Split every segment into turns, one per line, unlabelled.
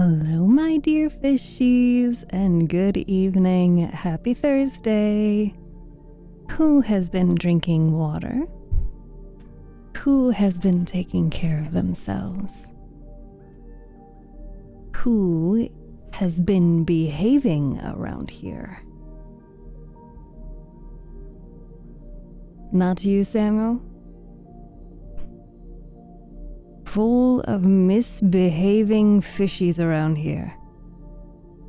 Hello, my dear fishies, and good evening. Happy Thursday. Who has been drinking water? Who has been taking care of themselves? Who has been behaving around here? Not you, Samuel? Full of misbehaving fishies around here.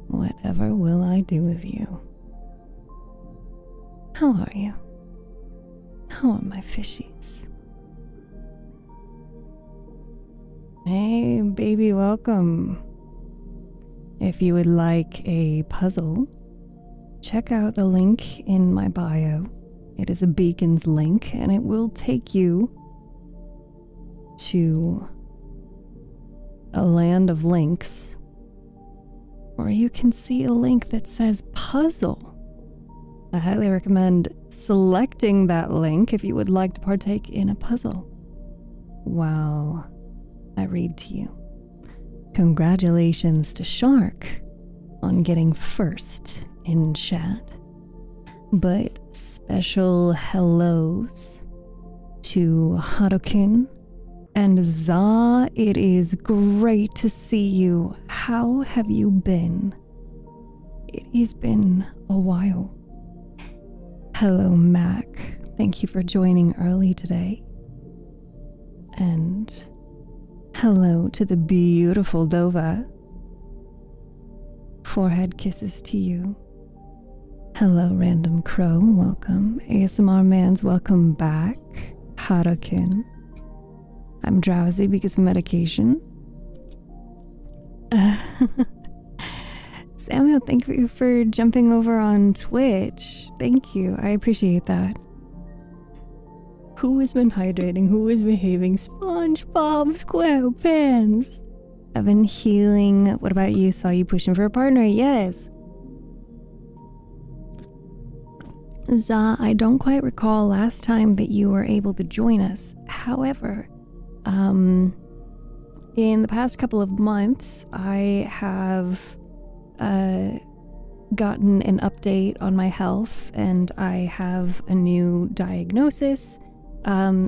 Whatever will I do with you? How are you? How are my fishies? Hey, baby, welcome. If you would like a puzzle, check out the link in my bio. It is a beacons link, and it will take you to a land of links, or you can see a link that says puzzle. I highly recommend selecting that link if you would like to partake in a puzzle while I read to you. Congratulations to Shark on getting first in chat, but special hellos to Harukin and Za. It is great to see you. How have you been? It has been a while. Hello, Mac. Thank you for joining early today. And hello to the beautiful Dova. Forehead kisses to you. Hello, Random Crow. Welcome. ASMR Mans, welcome back. Harukin. I'm drowsy because of medication. Samuel, thank you for jumping over on Twitch. Thank you. I appreciate that. Who has been hydrating? Who is behaving? SpongeBob SquarePants. I've been healing. What about you? Saw you pushing for a partner. Yes. Za, I don't quite recall last time that you were able to join us. However, in the past couple of months, I have gotten an update on my health, and I have a new diagnosis.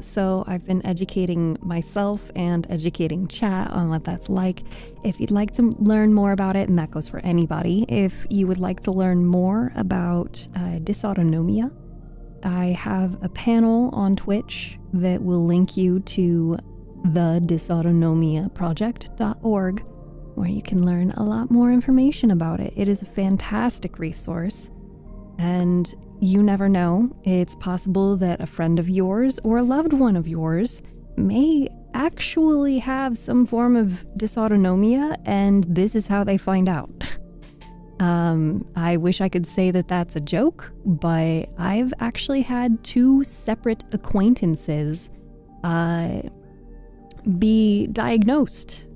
So I've been educating myself and educating chat on what that's like. If you'd like to learn more about it, and that goes for anybody, if you would like to learn more about dysautonomia, I have a panel on Twitch that will link you to the dysautonomiaproject.org, where you can learn a lot more information about it. It is a fantastic resource, and you never know. It's possible that a friend of yours or a loved one of yours may actually have some form of dysautonomia, and this is how they find out. I wish I could say that that's a joke, but I've actually had 2 separate acquaintances be diagnosed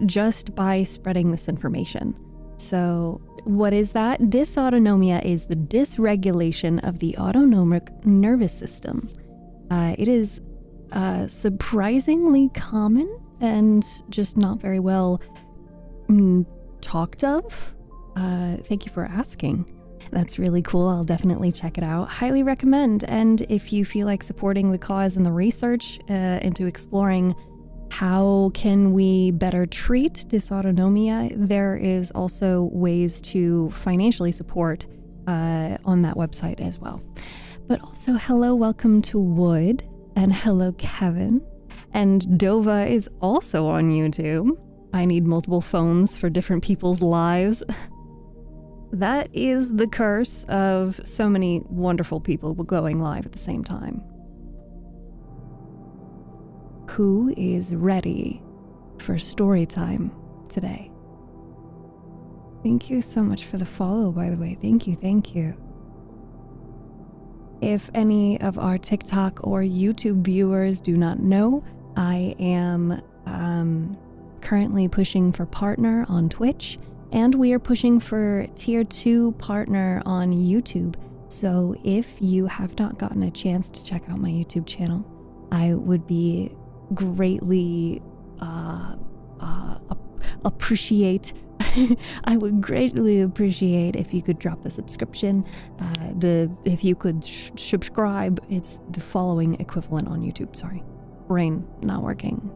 just by spreading this information. So what is that? Dysautonomia is the dysregulation of the autonomic nervous system. It is surprisingly common and just not very well talked of. Thank you for asking. That's really cool. I'll definitely check it out. Highly recommend. And if you feel like supporting the cause and the research into exploring how can we better treat dysautonomia, there is also ways to financially support on that website as well. But also, hello, welcome to Wood, and hello, Kevin. And Dova is also on YouTube. I need multiple phones for different people's lives. That is the curse of so many wonderful people going live at the same time. Who is ready for story time today? Thank you so much for the follow, by the way. Thank you, thank you. If any of our TikTok or YouTube viewers do not know, I am currently pushing for partner on Twitch, and we are pushing for tier 2 partner on YouTube. So if you have not gotten a chance to check out my YouTube channel, I would be greatly appreciate. I would greatly appreciate if you could drop a subscription. If you could subscribe, it's the following equivalent on YouTube. Sorry, brain not working.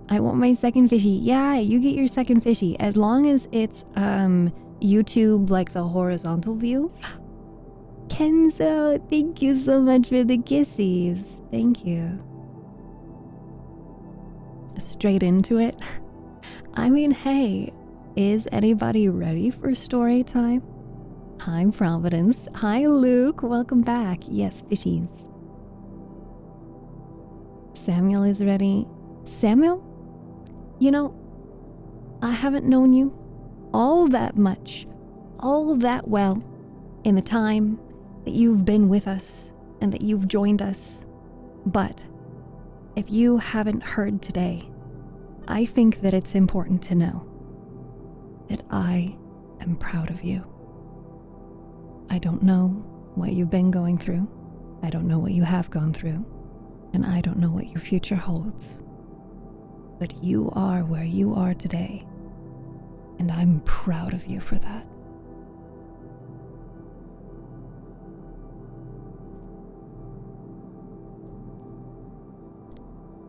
I want my second fishy. Yeah, you get your second fishy as long as it's YouTube, like the horizontal view. Kenzo, thank you so much for the kissies. Thank you. Straight into it. I mean, hey, is anybody ready for story time? Hi, Providence. Hi, Luke. Welcome back. Yes, fishies. Samuel is ready. Samuel? You know, I haven't known you all that much, all that well in the time that you've been with us and that you've joined us. But if you haven't heard today, I think that it's important to know that I am proud of you. I don't know what you've been going through. I don't know what you have gone through. And I don't know what your future holds. But you are where you are today. And I'm proud of you for that.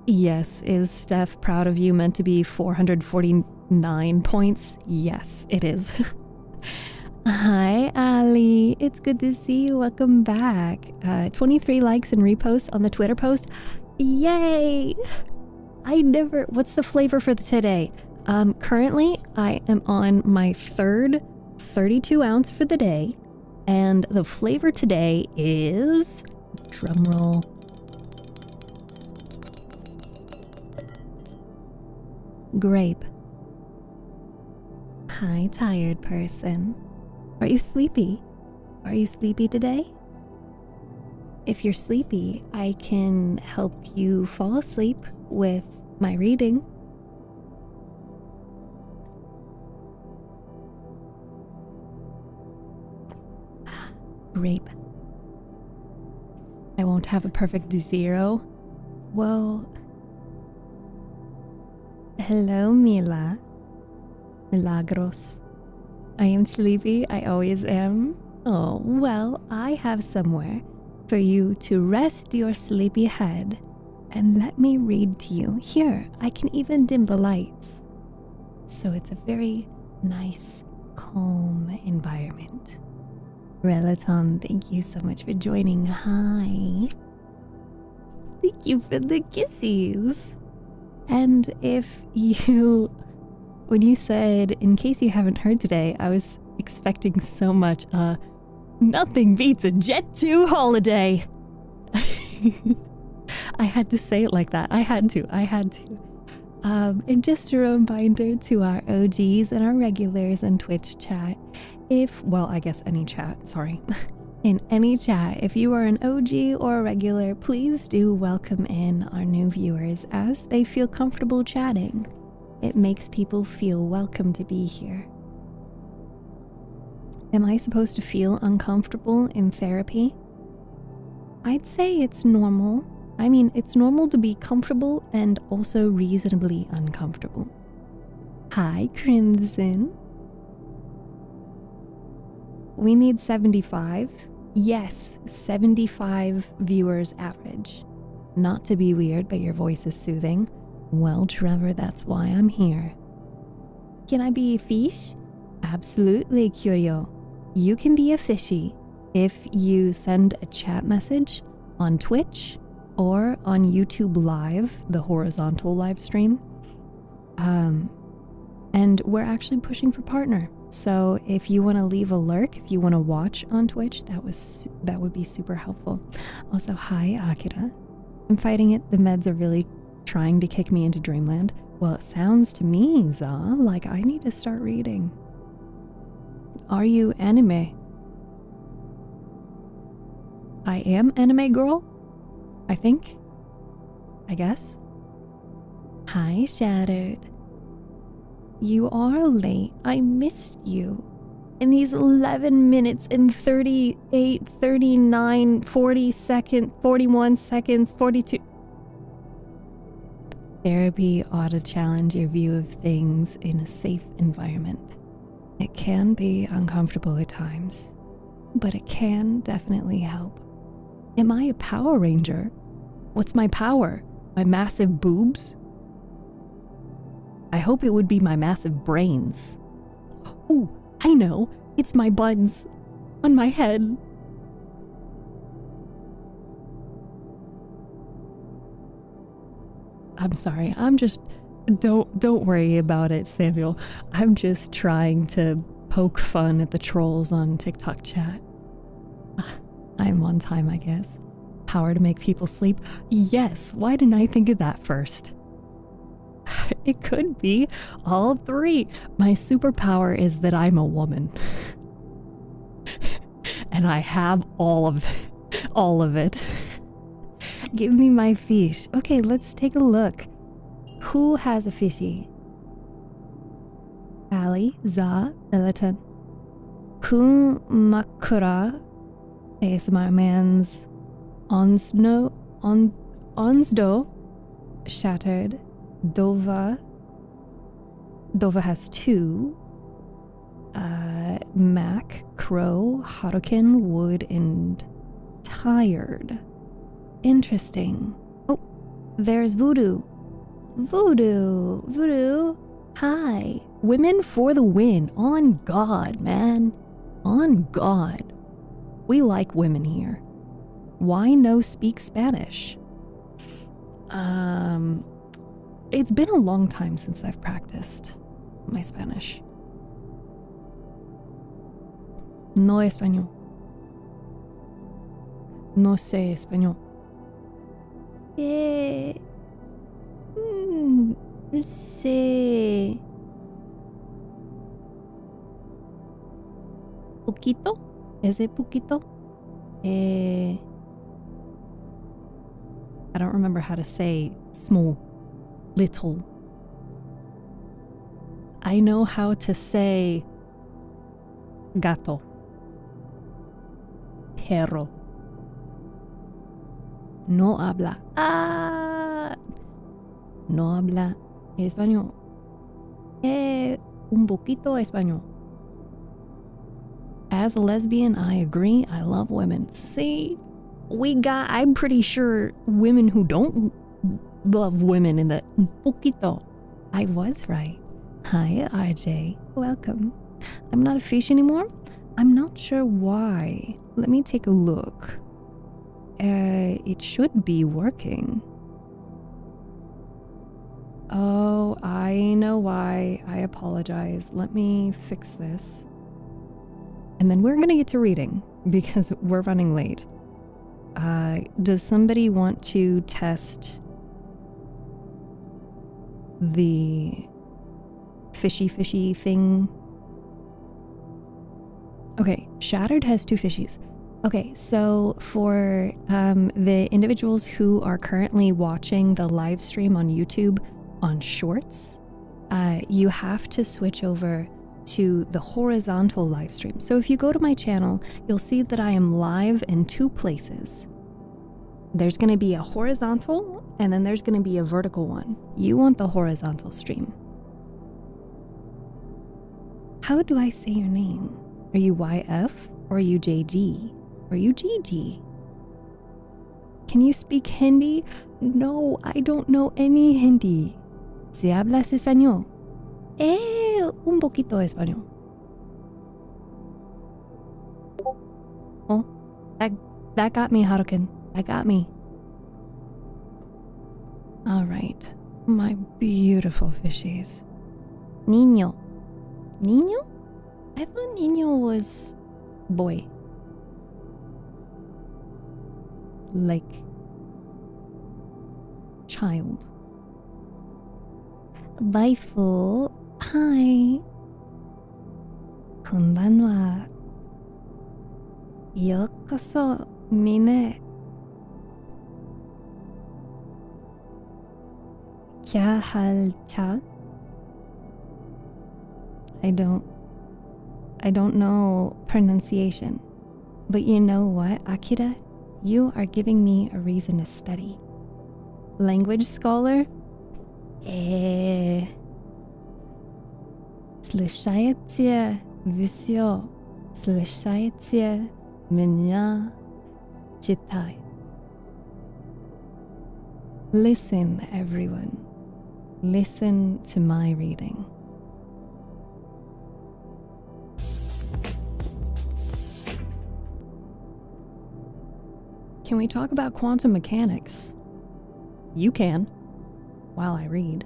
Yes, is Steph proud of you meant to be 449 points? Yes, it is. Hi, Ali. It's good to see you. Welcome back. 23 likes and reposts on the Twitter post. Yay! What's the flavor for today? Currently, I am on my third 32 ounce for the day. And the flavor today is, drumroll, grape. Hi, tired person. Are you sleepy? Are you sleepy today? If you're sleepy, I can help you fall asleep with my reading. Grape. I won't have a perfect 0. Well, hello, Mila. Milagros. I am sleepy. I always am. Oh, well, I have somewhere for you to rest your sleepy head and let me read to you. Here, I can even dim the lights. So it's a very nice, calm environment. Relaton, thank you so much for joining. Hi. Thank you for the kissies. And when you said, in case you haven't heard today, I was expecting so much, nothing beats a Jet2 holiday. I had to say it like that. I had to. And just a reminder to our OGs and our regulars in Twitch chat, I guess any chat, sorry. In any chat, if you are an OG or a regular, please do welcome in our new viewers as they feel comfortable chatting. It makes people feel welcome to be here. Am I supposed to feel uncomfortable in therapy? I'd say it's normal. I mean, it's normal to be comfortable and also reasonably uncomfortable. Hi, Crimson. We need 75. Yes, 75 viewers average. Not to be weird, but your voice is soothing. Well, Trevor, that's why I'm here. Can I be a fish? Absolutely, Curio. You can be a fishy if you send a chat message on Twitch or on YouTube Live, the horizontal live stream. And we're actually pushing for partner. So if you want to leave a lurk, if you want to watch on Twitch, that would be super helpful. Also, hi, Akira. I'm fighting it. The meds are really trying to kick me into dreamland. Well, it sounds to me, Za, like I need to start reading. Are you anime? I am anime girl, I think. I guess. Hi, Shattered. You are late. I missed you. In these 11 minutes and 38, 39, 40 seconds, 41 seconds, 42. Therapy ought to challenge your view of things in a safe environment. It can be uncomfortable at times, but it can definitely help. Am I a Power Ranger? What's my power? My massive boobs? I hope it would be my massive brains. Oh, I know. It's my buns on my head. I'm sorry. Don't worry about it, Samuel. I'm just trying to poke fun at the trolls on TikTok chat. I'm on time, I guess. Power to make people sleep? Yes, why didn't I think of that first? It could be all three. My superpower is that I'm a woman. And I have all of it. Give me my fish. Okay, let's take a look. Who has a fishy? Ali, Za, Belaton. Kumakura, ASMR man's Onsdo, Shattered. Dova has 2. Mac, Crow, Harukin, Wood, and Tired. Interesting. Oh, there's Voodoo. Voodoo. Hi. Women for the win. On God, man. On God. We like women here. Why no speak Spanish? It's been a long time since I've practiced my Spanish. No español. No sé español. Sé. Poquito? Is it poquito? I don't remember how to say small, little. I know how to say gato, perro. No habla. No habla español. Un poquito español. As a lesbian, I agree. I love women. See, I'm pretty sure women who don't love women in the un poquito. I was right. Hi, RJ. Welcome. I'm not a fish anymore. I'm not sure why. Let me take a look. It should be working. Oh, I know why. I apologize. Let me fix this. And then we're gonna get to reading because we're running late. Does somebody want to test the fishy thing? Okay, Shattered has 2 fishies. Okay, so for the individuals who are currently watching the live stream on YouTube on Shorts, you have to switch over to the horizontal live stream. So if you go to my channel, you'll see that I am live in 2 places. There's going to be a horizontal and then there's going to be a vertical one. You want the horizontal stream. How do I say your name? Are you YF or are you JG? Or are you GG? Can you speak Hindi? No, I don't know any Hindi. ¿Si hablas español? Un poquito español. Oh, that got me, Harukin. That got me. All right, my beautiful fishies. Niño. Niño? I thought Niño was boy. Like child. Waifu. Hi. Konbanwa. Yokoso, mine. Kya hal chal? I don't know pronunciation. But you know what, Akira? You are giving me a reason to study. Language scholar? Слышите всё, слышите меня читает. Listen, everyone. Listen to my reading. Can we talk about quantum mechanics? You can, while I read.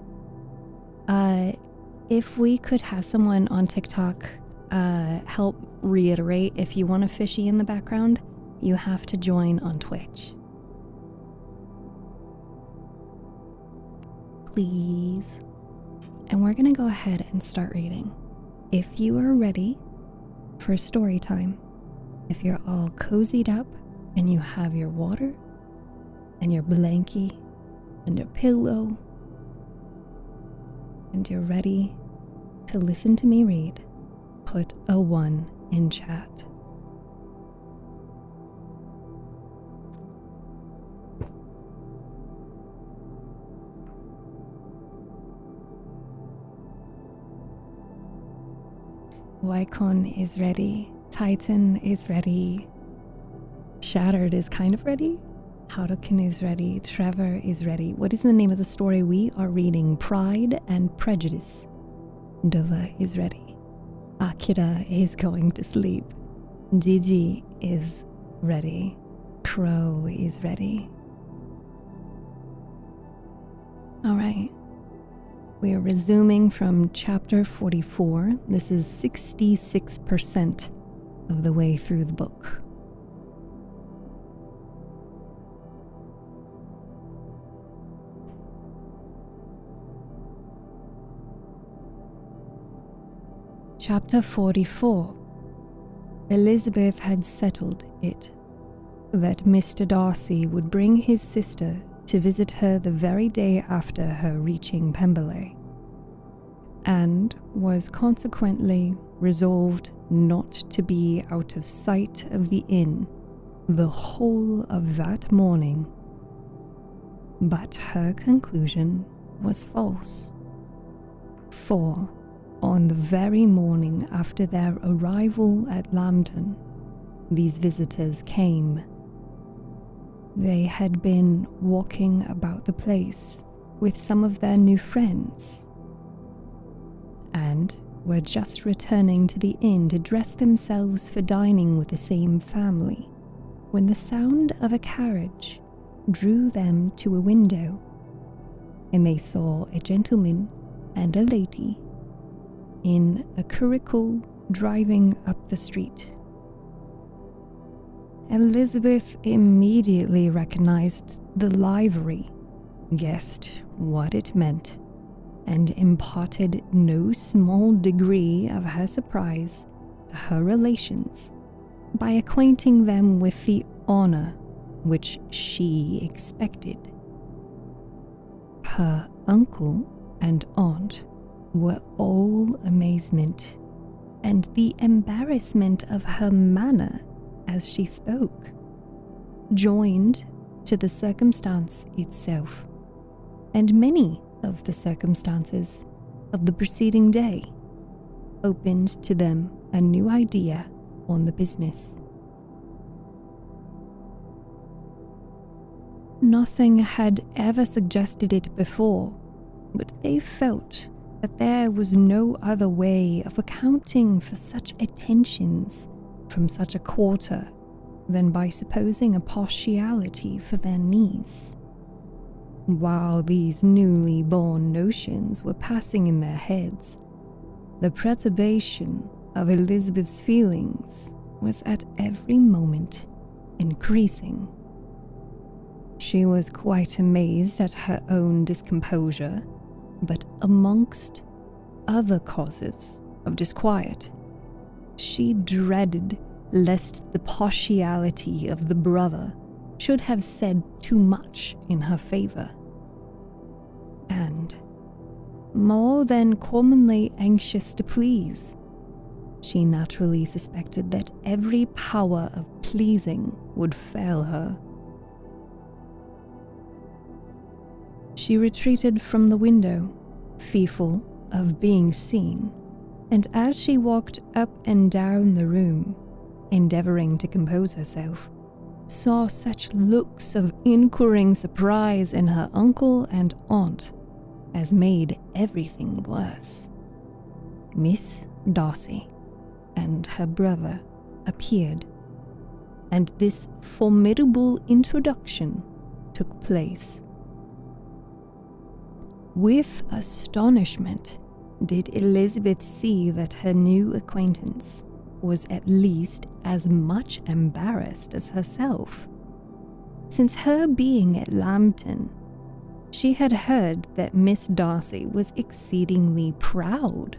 If we could have someone on TikTok help reiterate, if you want a fishy in the background, you have to join on Twitch. Please. And we're gonna go ahead and start reading. If you are ready for story time, if you're all cozied up and you have your water and your blankie and your pillow and you're ready to listen to me read, put a 1 in chat. Wycon is ready. Titan is ready. Shattered is kind of ready. Harukin is ready. Trevor is ready. What is the name of the story we are reading? Pride and Prejudice. Dova is ready. Akira is going to sleep. Gigi is ready. Crow is ready. All right. We are resuming from chapter 44. This is 66% of the way through the book. Chapter 44. Elizabeth had settled it that Mr. Darcy would bring his sister to visit her the very day after her reaching Pemberley, and was consequently resolved not to be out of sight of the inn the whole of that morning. But her conclusion was false, for on the very morning after their arrival at Lambton, these visitors came. They had been walking about the place with some of their new friends, and were just returning to the inn to dress themselves for dining with the same family, when the sound of a carriage drew them to a window, and they saw a gentleman and a lady in a curricle driving up the street. Elizabeth immediately recognized the livery, guessed what it meant, and imparted no small degree of her surprise to her relations by acquainting them with the honor which she expected. Her uncle and aunt were all amazement, and the embarrassment of her manner as she spoke, joined to the circumstance itself, and many of the circumstances of the preceding day, opened to them a new idea on the business. Nothing had ever suggested it before, but they felt that there was no other way of accounting for such attentions from such a quarter than by supposing a partiality for their niece. While these newly born notions were passing in their heads, the perturbation of Elizabeth's feelings was at every moment increasing. She was quite amazed at her own discomposure, but amongst other causes of disquiet, she dreaded lest the partiality of the brother should have said too much in her favor. And, more than commonly anxious to please, she naturally suspected that every power of pleasing would fail her. She retreated from the window, fearful of being seen, and as she walked up and down the room, endeavoring to compose herself, saw such looks of inquiring surprise in her uncle and aunt as made everything worse. Miss Darcy and her brother appeared, and this formidable introduction took place. With astonishment did Elizabeth see that her new acquaintance was at least as much embarrassed as herself. Since her being at Lambton, she had heard that Miss Darcy was exceedingly proud.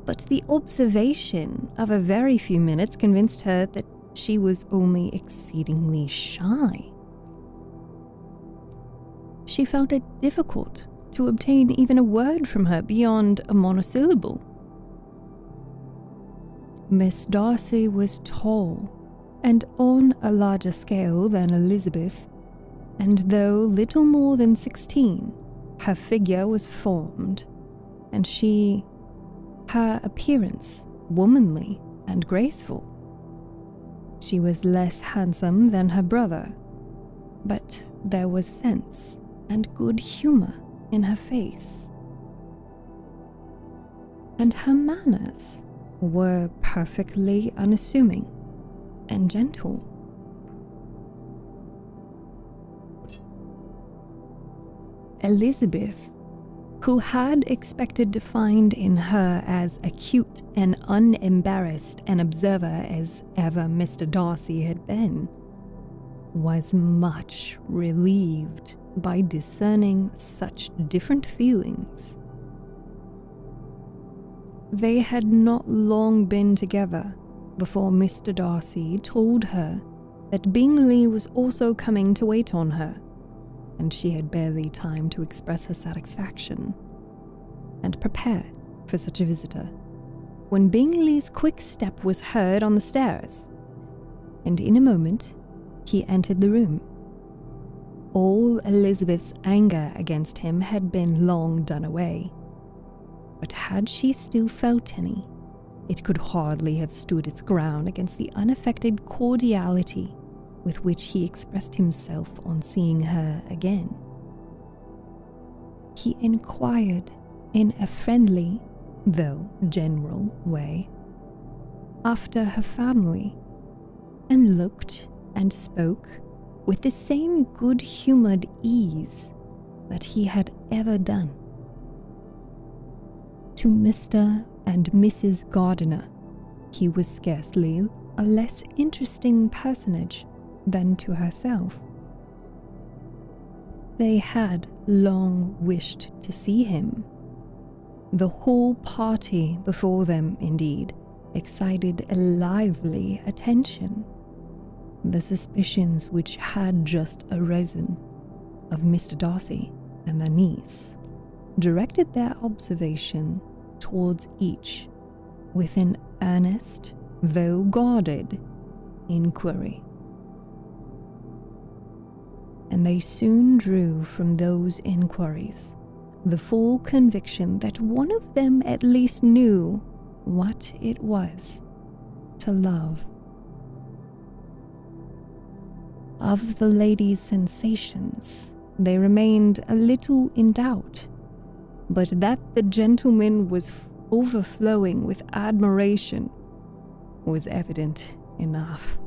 But the observation of a very few minutes convinced her that she was only exceedingly shy. She found it difficult to obtain even a word from her beyond a monosyllable. Miss Darcy was tall and on a larger scale than Elizabeth, and though little more than 16, her figure was formed, and her appearance womanly and graceful. She was less handsome than her brother, but there was sense and good humor in her face, and her manners were perfectly unassuming and gentle. Elizabeth, who had expected to find in her as acute and unembarrassed an observer as ever Mr. Darcy had been, was much relieved by discerning such different feelings. They had not long been together before Mr. Darcy told her that Bingley was also coming to wait on her, and she had barely time to express her satisfaction and prepare for such a visitor, when Bingley's quick step was heard on the stairs, and in a moment he entered the room. All Elizabeth's anger against him had been long done away, but had she still felt any, it could hardly have stood its ground against the unaffected cordiality with which he expressed himself on seeing her again. He inquired in a friendly, though general way, after her family, and looked and spoke with the same good-humored ease that he had ever done. To Mr. and Mrs. Gardiner, he was scarcely a less interesting personage than to herself. They had long wished to see him. The whole party before them, indeed, excited a lively attention. The suspicions which had just arisen of Mr. Darcy and their niece directed their observation towards each with an earnest, though guarded, inquiry. And they soon drew from those inquiries the full conviction that one of them at least knew what it was to love. Of the lady's sensations, they remained a little in doubt, but that the gentleman was overflowing with admiration was evident enough.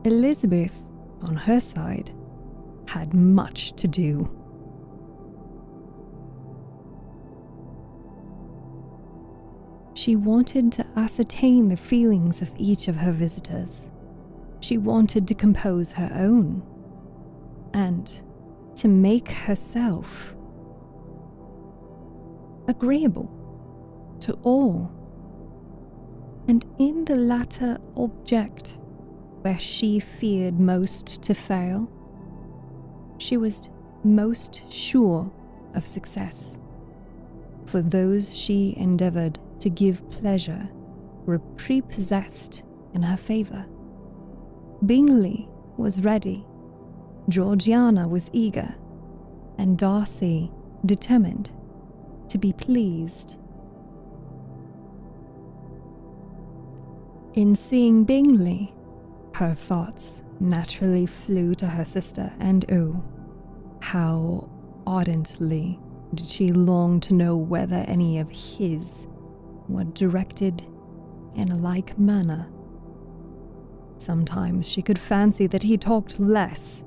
Elizabeth, on her side, had much to do. She wanted to ascertain the feelings of each of her visitors. She wanted to compose her own, and to make herself agreeable to all. And in the latter object, where she feared most to fail, she was most sure of success, for those she endeavored to give pleasure were prepossessed in her favor. Bingley was ready, Georgiana was eager, and Darcy determined to be pleased. In seeing Bingley, her thoughts naturally flew to her sister, and oh, how ardently did she long to know whether any of his were directed in a like manner. Sometimes she could fancy that he talked less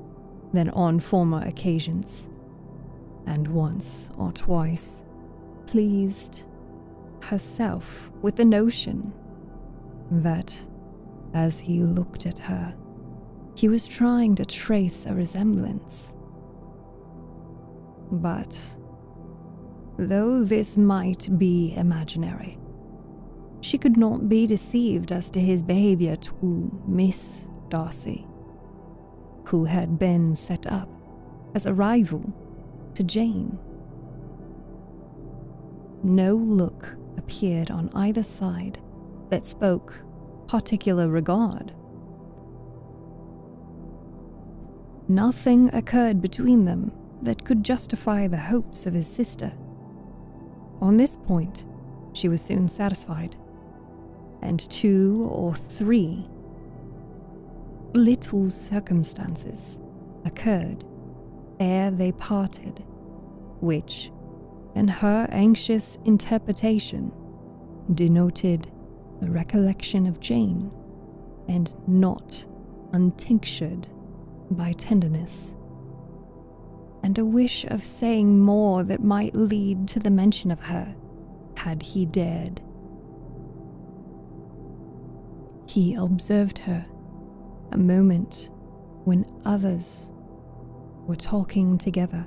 than on former occasions, and once or twice pleased herself with the notion that, as he looked at her, he was trying to trace a resemblance. But, though this might be imaginary, she could not be deceived as to his behavior to Miss Darcy, who had been set up as a rival to Jane. No look appeared on either side that spoke particular regard. Nothing occurred between them that could justify the hopes of his sister. On this point, she was soon satisfied, and 2 or 3 little circumstances occurred ere they parted, which, in her anxious interpretation, denoted the recollection of Jane, and not untinctured by tenderness, and a wish of saying more that might lead to the mention of her, had he dared. He observed her a moment when others were talking together,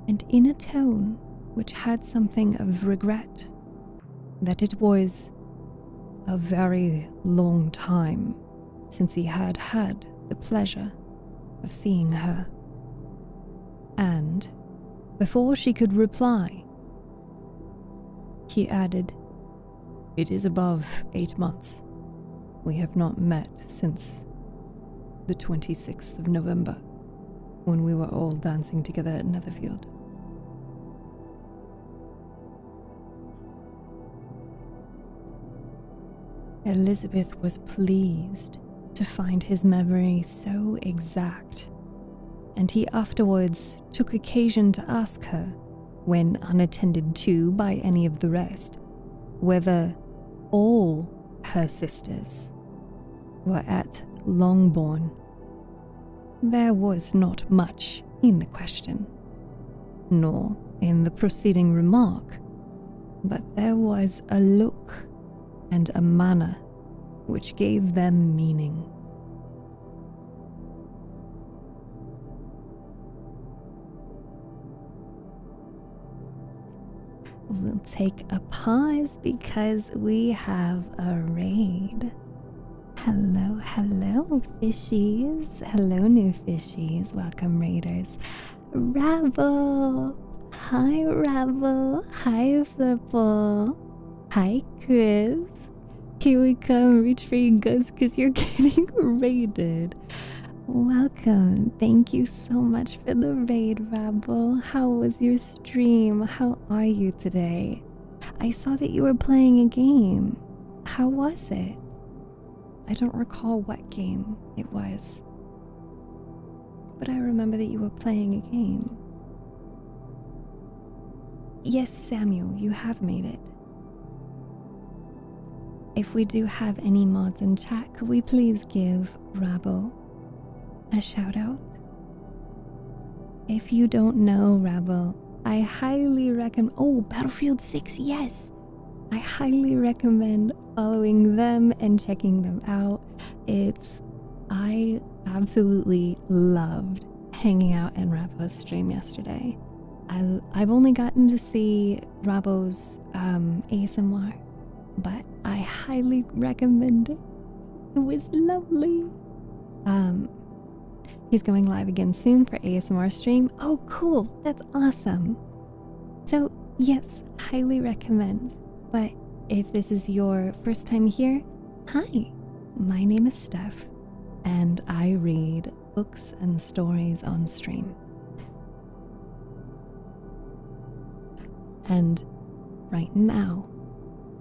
and in a tone which had something of regret, that it was a very long time since he had had the pleasure of seeing her. And, before she could reply, he added, "It is above 8 months. We have not met since the 26th of November, when we were all dancing together at Netherfield." Elizabeth was pleased to find his memory so exact, and he afterwards took occasion to ask her, when unattended to by any of the rest, whether all her sisters were at Longbourn. There was not much in the question, nor in the preceding remark, but there was a look and a manner which gave them meaning. We'll take a pause because we have a raid. Hello, hello, fishies. Hello, new fishies. Welcome, raiders. Rabble. Hi, Rabble. Hi, Flipple. Hi, Chris. Here we come. Reach for your guns because you're getting raided. Welcome. Thank you so much for the raid, Rabble. How was your stream? How are you today? I saw that you were playing a game. How was it? I don't recall what game it was, but I remember that you were playing a game. Yes, Samuel, you have made it. If we do have any mods in chat, could we please give Rabbo a shout out? If you don't know Rabbo, I highly recommend, Battlefield 6, yes! I highly recommend following them and checking them out. I absolutely loved hanging out in Rabbo's stream yesterday. I've only gotten to see Rabbo's ASMR, but I highly recommend it. It was lovely. He's going live again soon for ASMR stream. Oh, cool. That's awesome. So, yes, highly recommend. But if this is your first time here, hi. My name is Steph, and I read books and stories on stream. And right now,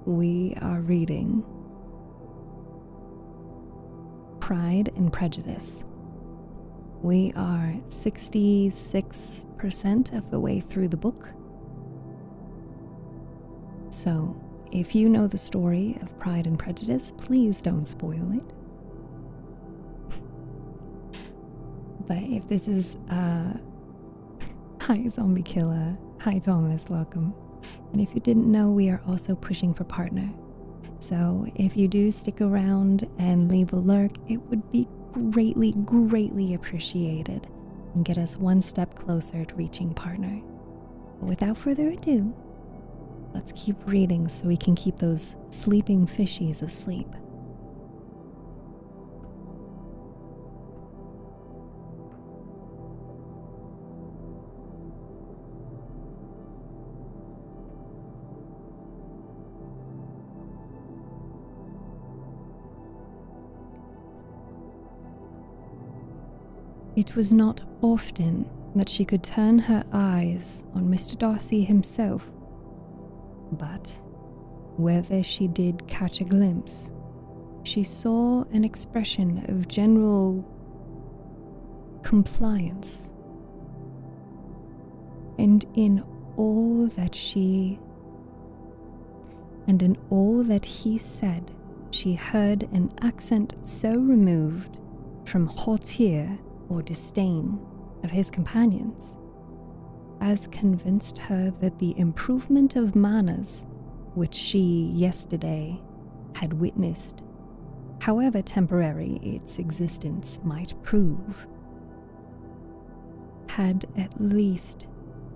we are reading Pride and Prejudice. We are 66% of the way through the book. So, if you know the story of Pride and Prejudice, please don't spoil it. But if this is hi Zombie Killer, hi Thomas, welcome. And if you didn't know, we are also pushing for partner. So if you do stick around and leave a lurk, it would be greatly appreciated and get us one step closer to reaching partner. But without further ado, let's keep reading so we can keep those sleeping fishies asleep. It was not often that she could turn her eyes on Mr. Darcy himself, but whether she did catch a glimpse, she saw an expression of general compliance. And in all that he said, she heard an accent so removed from hauteur or disdain of his companions, as convinced her that the improvement of manners which she yesterday had witnessed, however temporary its existence might prove, had at least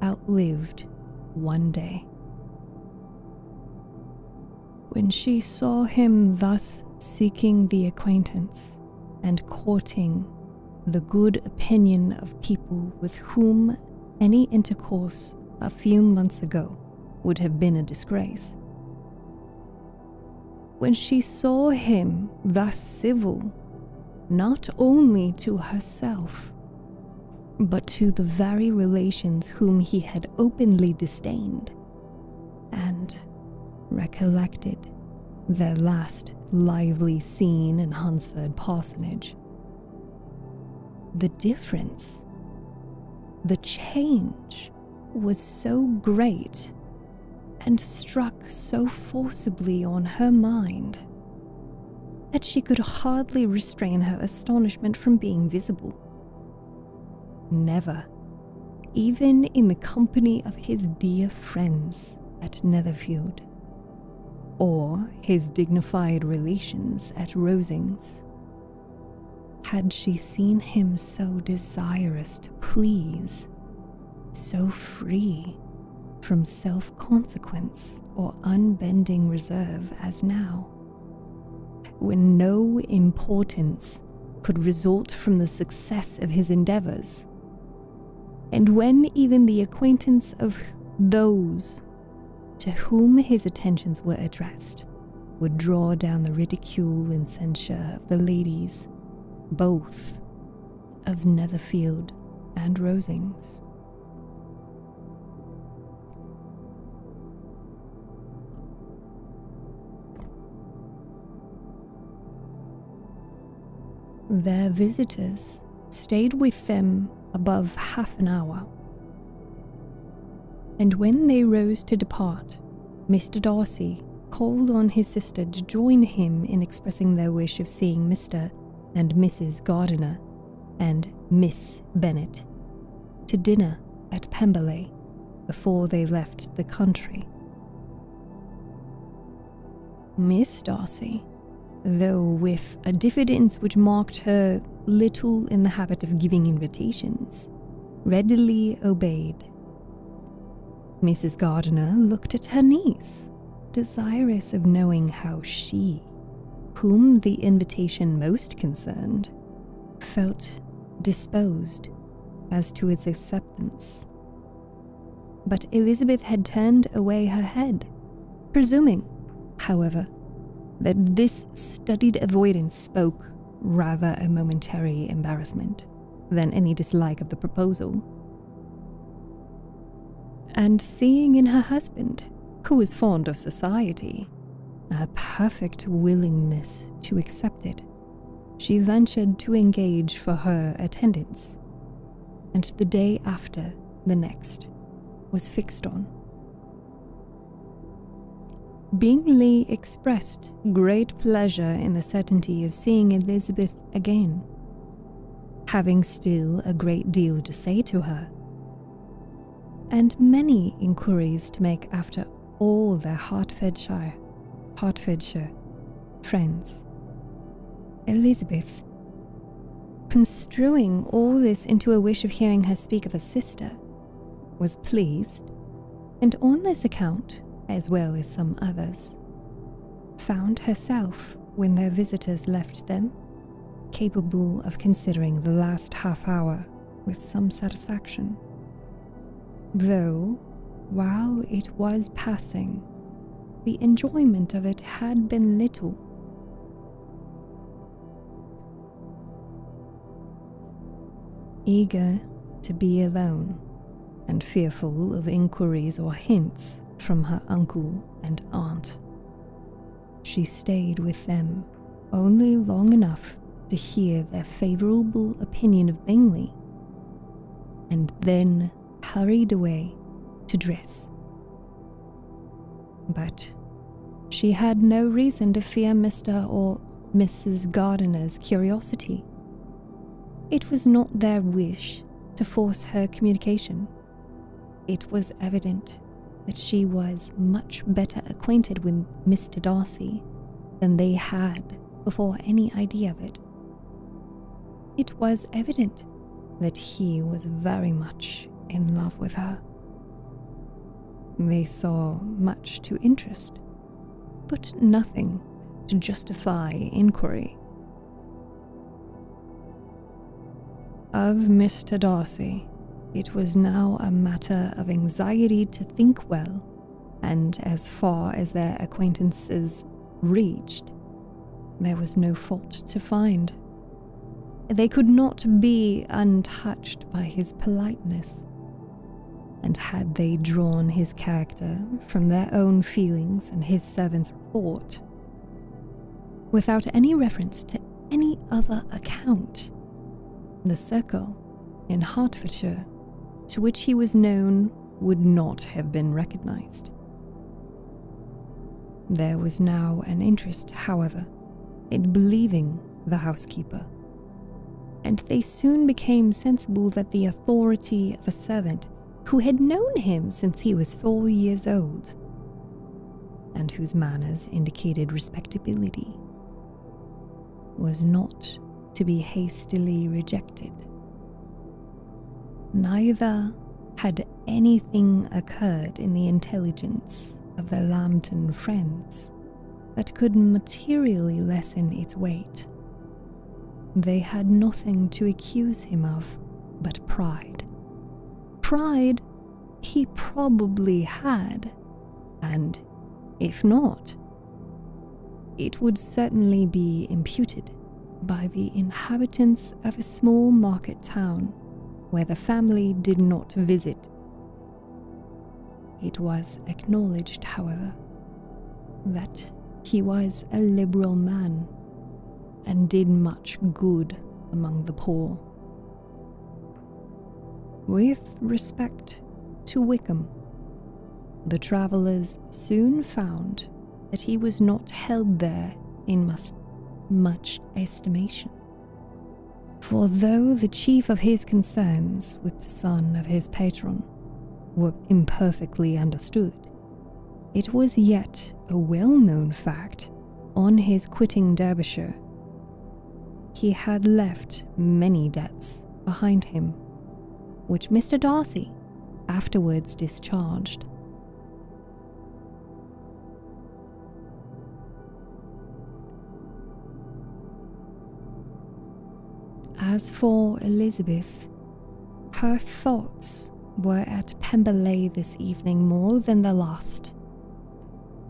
outlived one day. When she saw him thus seeking the acquaintance and courting the good opinion of people with whom any intercourse a few months ago would have been a disgrace. When she saw him thus civil, not only to herself, but to the very relations whom he had openly disdained, and recollected their last lively scene in Hunsford Parsonage, the difference, the change was so great and struck so forcibly on her mind that she could hardly restrain her astonishment from being visible. Never, even in the company of his dear friends at Netherfield, or his dignified relations at Rosings, had she seen him so desirous to please, so free from self-consequence or unbending reserve as now, when no importance could result from the success of his endeavors, and when even the acquaintance of those to whom his attentions were addressed would draw down the ridicule and censure of the ladies, both of Netherfield and Rosings. Their visitors stayed with them above half an hour, and when they rose to depart, Mr. Darcy called on his sister to join him in expressing their wish of seeing Mr. and Mrs. Gardiner and Miss Bennet to dinner at Pemberley before they left the country. Miss Darcy, though with a diffidence which marked her little in the habit of giving invitations, readily obeyed. Mrs. Gardiner looked at her niece, desirous of knowing how she, whom the invitation most concerned, felt disposed as to its acceptance. But Elizabeth had turned away her head, presuming, however, that this studied avoidance spoke rather a momentary embarrassment than any dislike of the proposal. And seeing in her husband, who was fond of society, a perfect willingness to accept it, she ventured to engage for her attendance, and the day after the next was fixed on. Bingley expressed great pleasure in the certainty of seeing Elizabeth again, having still a great deal to say to her, and many inquiries to make after all their Hertfordshire friends. Elizabeth, construing all this into a wish of hearing her speak of her sister, was pleased, and on this account, as well as some others, found herself, when their visitors left them, capable of considering the last half hour with some satisfaction. Though, while it was passing, the enjoyment of it had been little. Eager to be alone, and fearful of inquiries or hints from her uncle and aunt, she stayed with them only long enough to hear their favourable opinion of Bingley, and then hurried away to dress. But she had no reason to fear Mr. or Mrs. Gardiner's curiosity. It was not their wish to force her communication. It was evident that she was much better acquainted with Mr. Darcy than they had before any idea of it. It was evident that he was very much in love with her. They saw much to interest, but nothing to justify inquiry. Of Mr. Darcy, it was now a matter of anxiety to think well, and as far as their acquaintances reached, there was no fault to find. They could not be untouched by his politeness, and had they drawn his character from their own feelings and his servant's report, without any reference to any other account, the circle in Hertfordshire to which he was known would not have been recognized. There was now an interest, however, in believing the housekeeper, and they soon became sensible that the authority of a servant who had known him since he was 4 years old, and whose manners indicated respectability, was not to be hastily rejected. Neither had anything occurred in the intelligence of the Lambton friends that could materially lessen its weight. They had nothing to accuse him of but pride. Pride he probably had, and if not, it would certainly be imputed by the inhabitants of a small market town where the family did not visit. It was acknowledged, however, that he was a liberal man and did much good among the poor. With respect to Wickham, the travellers soon found that he was not held there in much estimation. For though the chief of his concerns with the son of his patron were imperfectly understood, it was yet a well-known fact on his quitting Derbyshire. He had left many debts behind him, which Mr. Darcy afterwards discharged. As for Elizabeth, her thoughts were at Pemberley this evening more than the last,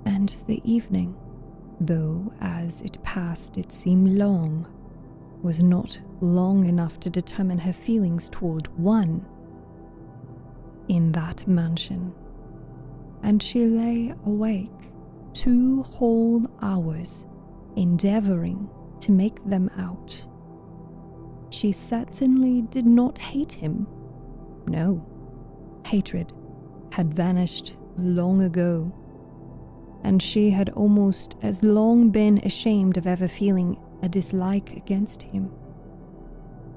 and the evening, though as it passed it seemed long, was not long enough to determine her feelings toward one in that mansion, and she lay awake 2 whole hours endeavoring to make them out. She certainly did not hate him. No, hatred had vanished long ago, and she had almost as long been ashamed of ever feeling a dislike against him.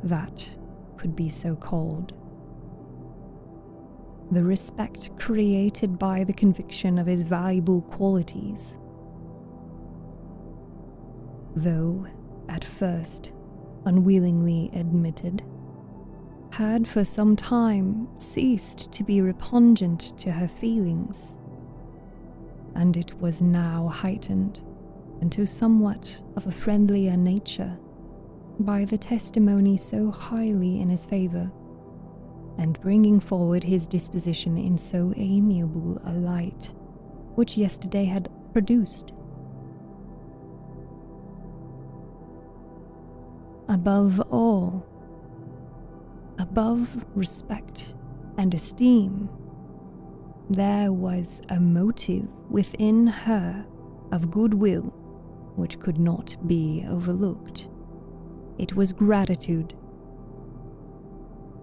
That could be so called. The respect created by the conviction of his valuable qualities, though at first unwillingly admitted, had for some time ceased to be repugnant to her feelings, and it was now heightened into somewhat of a friendlier nature by the testimony so highly in his favor, and bringing forward his disposition in so amiable a light, which yesterday had produced. Above all, above respect and esteem, there was a motive within her of goodwill which could not be overlooked. It was gratitude.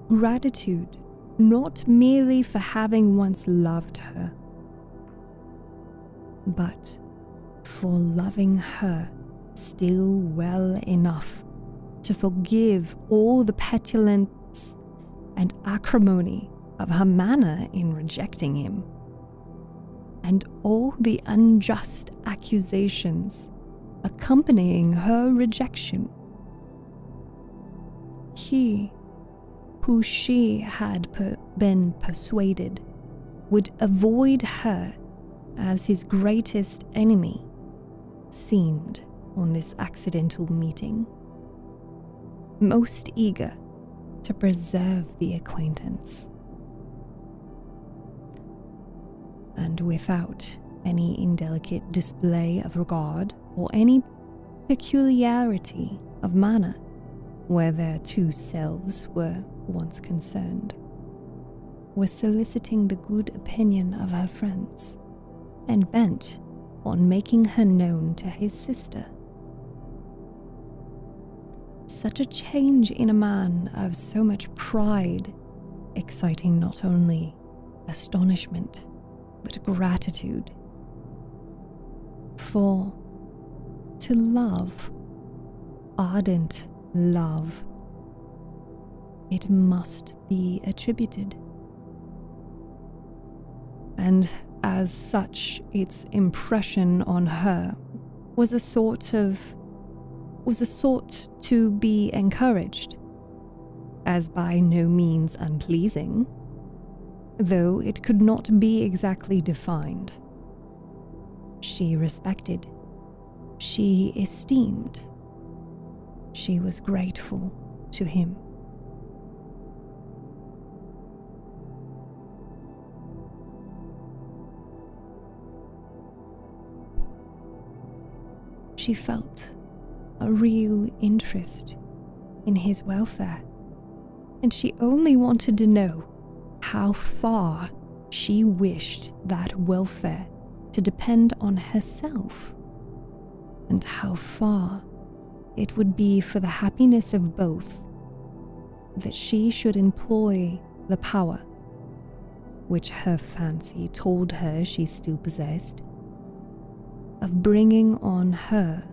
Gratitude not merely for having once loved her, but for loving her still well enough to forgive all the petulance and acrimony of her manner in rejecting him, and all the unjust accusations accompanying her rejection. He, who she had been persuaded would avoid her as his greatest enemy, seemed, on this accidental meeting, most eager to preserve the acquaintance. And without any indelicate display of regard or any peculiarity of manner where their 2 selves were once concerned, was soliciting the good opinion of her friends, and bent on making her known to his sister. Such a change in a man of so much pride, exciting not only astonishment, but gratitude. For to love, ardent love, it must be attributed, and as such its impression on her was a sort to be encouraged, as by no means unpleasing, though it could not be exactly defined. She respected, she esteemed, she was grateful to him. She felt a real interest in his welfare, and she only wanted to know how far she wished that welfare to depend on herself, and how far it would be for the happiness of both that she should employ the power which her fancy told her she still possessed, of bringing on her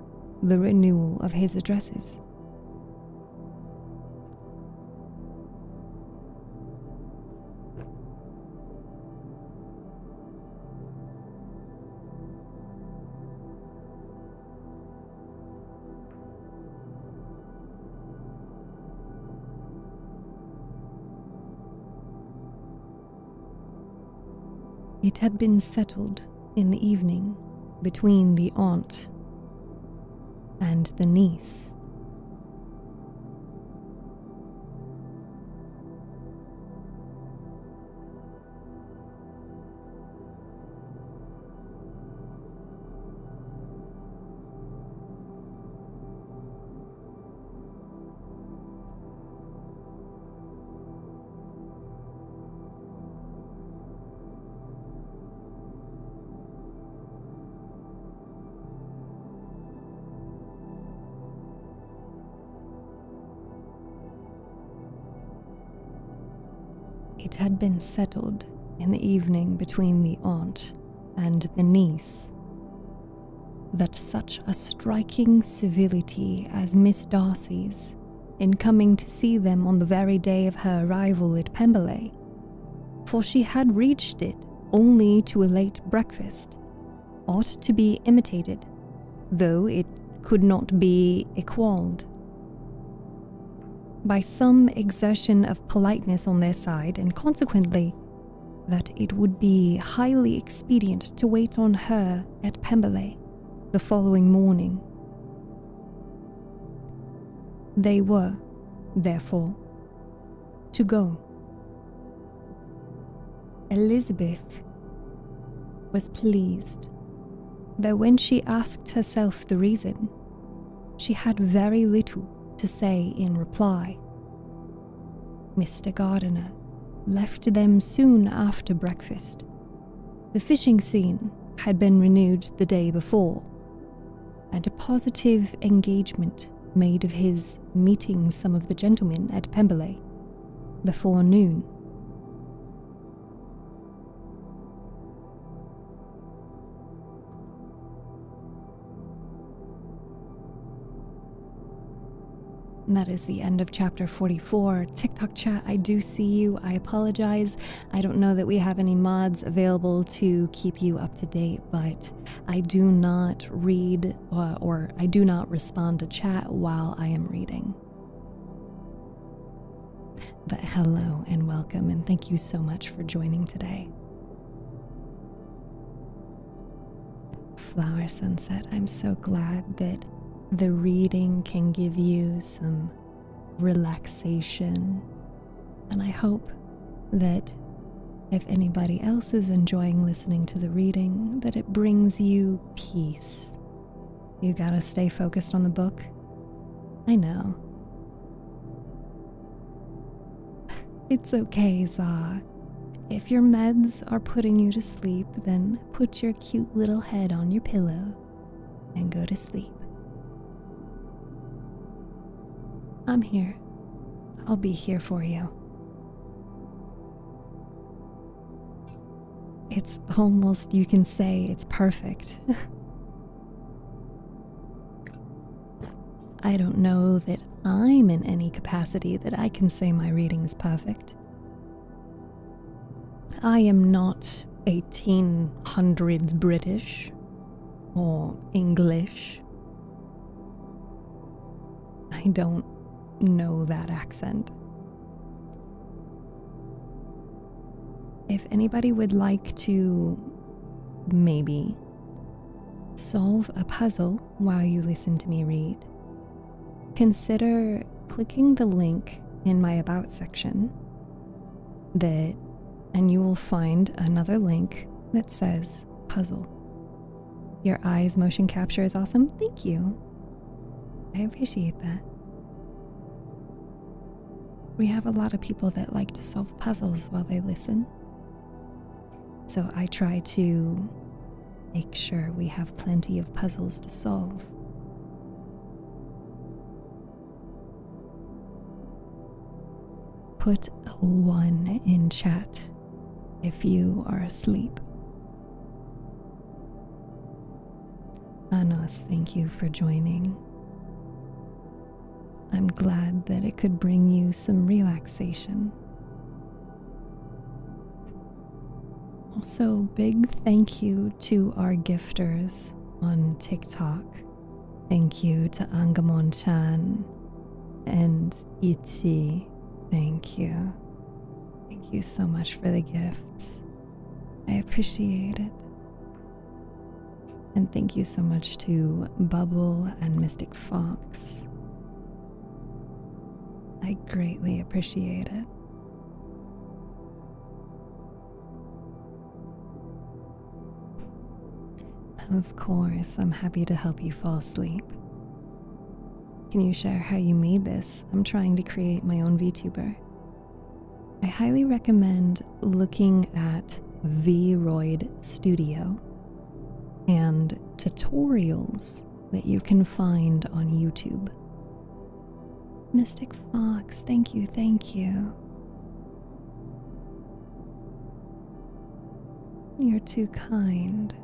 the renewal of his addresses. It had been settled in the evening between the aunt and the niece It had been settled in the evening between the aunt and the niece that such a striking civility as Miss Darcy's in coming to see them on the very day of her arrival at Pemberley, for she had reached it only to a late breakfast, ought to be imitated, though it could not be equalled. By some exertion of politeness on their side, and consequently that it would be highly expedient to wait on her at Pemberley the following morning. They were, therefore, to go. Elizabeth was pleased, though when she asked herself the reason, she had very little to say in reply. Mr. Gardiner left them soon after breakfast. The fishing scene had been renewed the day before, and a positive engagement made of his meeting some of the gentlemen at Pemberley before noon. And that is the end of chapter 44. TikTok chat, I do see you. I apologize. I don't know that we have any mods available to keep you up to date, but I do not read or I do not respond to chat while I am reading. But hello and welcome, and thank you so much for joining today. Flower Sunset, I'm so glad that the reading can give you some relaxation, and I hope that if anybody else is enjoying listening to the reading, that it brings you peace. You gotta stay focused on the book. I know. It's okay, Za. If your meds are putting you to sleep, then put your cute little head on your pillow and go to sleep. I'm here. I'll be here for you. It's almost, you can say, it's perfect. I don't know that I'm in any capacity that I can say my reading is perfect. I am not 1800s British or English. I don't know that accent. If anybody would like to maybe solve a puzzle while you listen to me read, consider clicking the link in my About section and you will find another link that says puzzle. Your eyes motion capture is awesome. Thank you. I appreciate that. We have a lot of people that like to solve puzzles while they listen. So I try to make sure we have plenty of puzzles to solve. Put a 1 in chat if you are asleep. Anos, thank you for joining. I'm glad that it could bring you some relaxation. Also, big thank you to our gifters on TikTok. Thank you to Angamon-chan and Itzy. Thank you. Thank you so much for the gifts. I appreciate it. And thank you so much to Bubble and Mystic Fox. I greatly appreciate it. Of course, I'm happy to help you fall asleep. Can you share how you made this? I'm trying to create my own VTuber. I highly recommend looking at Vroid Studio and tutorials that you can find on YouTube. Mystic Fox, thank you, thank you. You're too kind.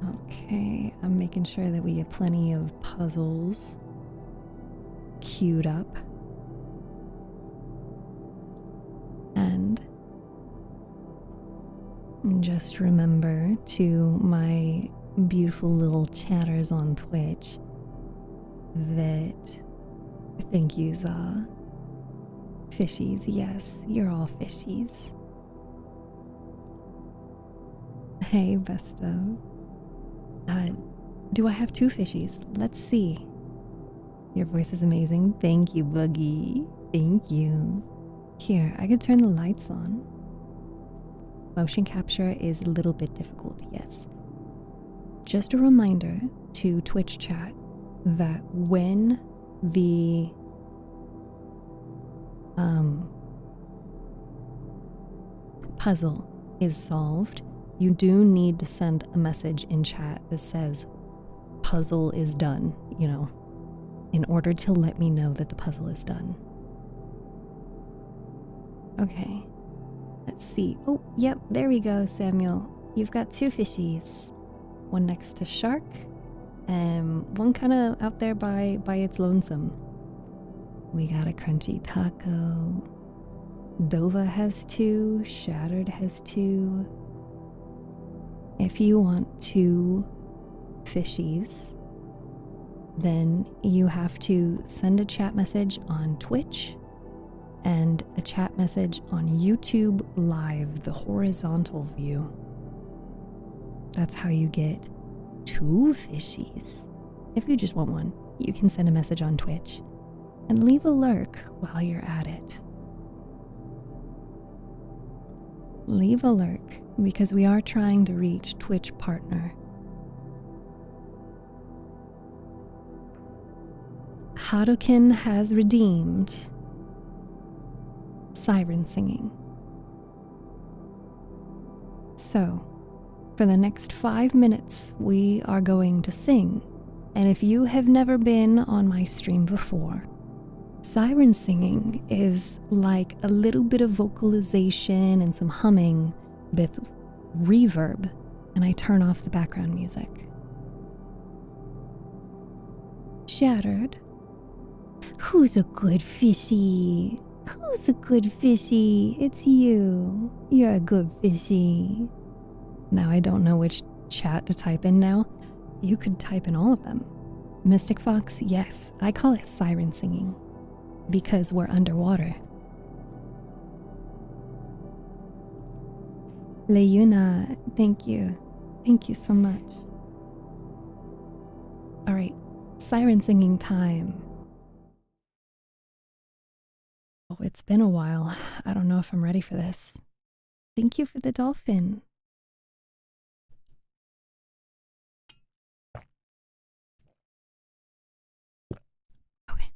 Okay, I'm making sure that we get plenty of puzzles queued up. And just remember to my beautiful little chatters on Twitch that thank yous are fishies. Yes, you're all fishies. Hey, Besto. Do I have two fishies? Let's see. Your voice is amazing. Thank you, Boogie. Thank you. Here, I could turn the lights on. Motion capture is a little bit difficult, yes. Just a reminder to Twitch chat that when the puzzle is solved, you do need to send a message in chat that says puzzle is done, in order to let me know that the puzzle is done. Okay, let's see. Oh, yep, there we go, Samuel. You've got two fishies. One next to Shark, and one kind of out there by its lonesome. We got a crunchy taco. Dova has two, Shattered has two. If you want two fishies, then you have to send a chat message on Twitch and a chat message on YouTube Live, the horizontal view. That's how you get two fishies. If you just want one, you can send a message on Twitch and leave a lurk while you're at it. Leave a lurk because we are trying to reach Twitch partner. Harukin has redeemed siren singing. So, for the next 5 minutes, we are going to sing. And if you have never been on my stream before, siren singing is like a little bit of vocalization and some humming with reverb, and I turn off the background music. Shattered. Who's a good fishy? Who's a good fishy? It's you. You're a good fishy. Now I don't know which chat to type in now. You could type in all of them. Mystic Fox, yes, I call it siren singing because we're underwater. Leuna, thank you. Thank you so much. All right, siren singing time. Oh, it's been a while. I don't know if I'm ready for this. Thank you for the dolphin. Okay.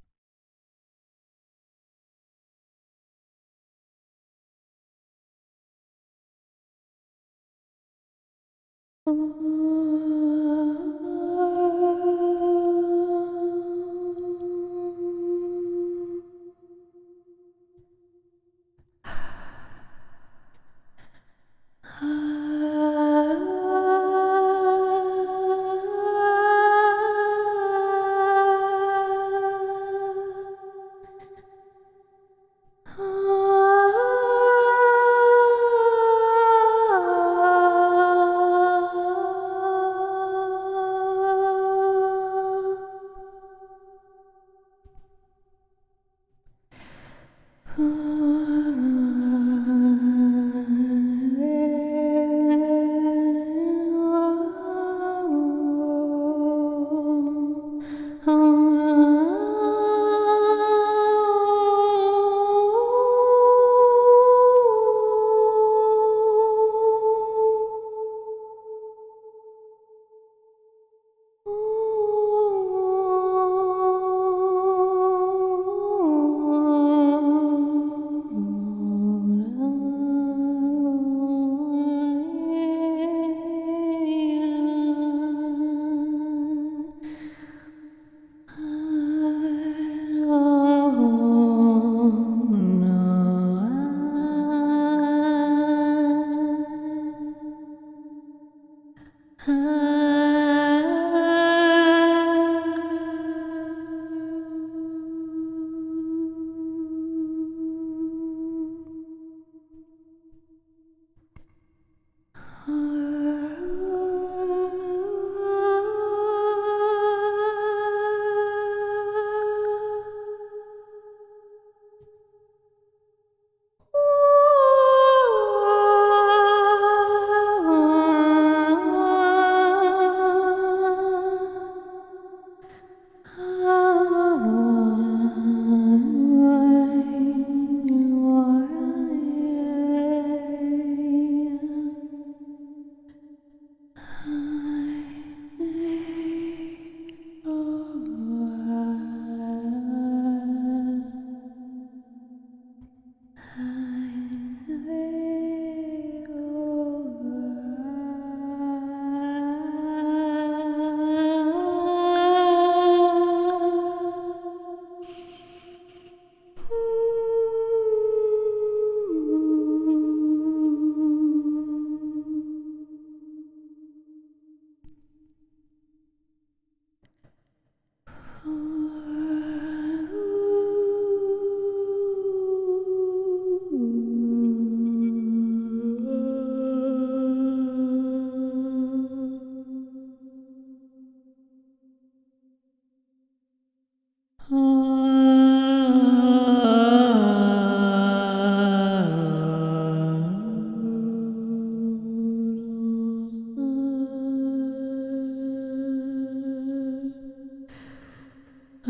I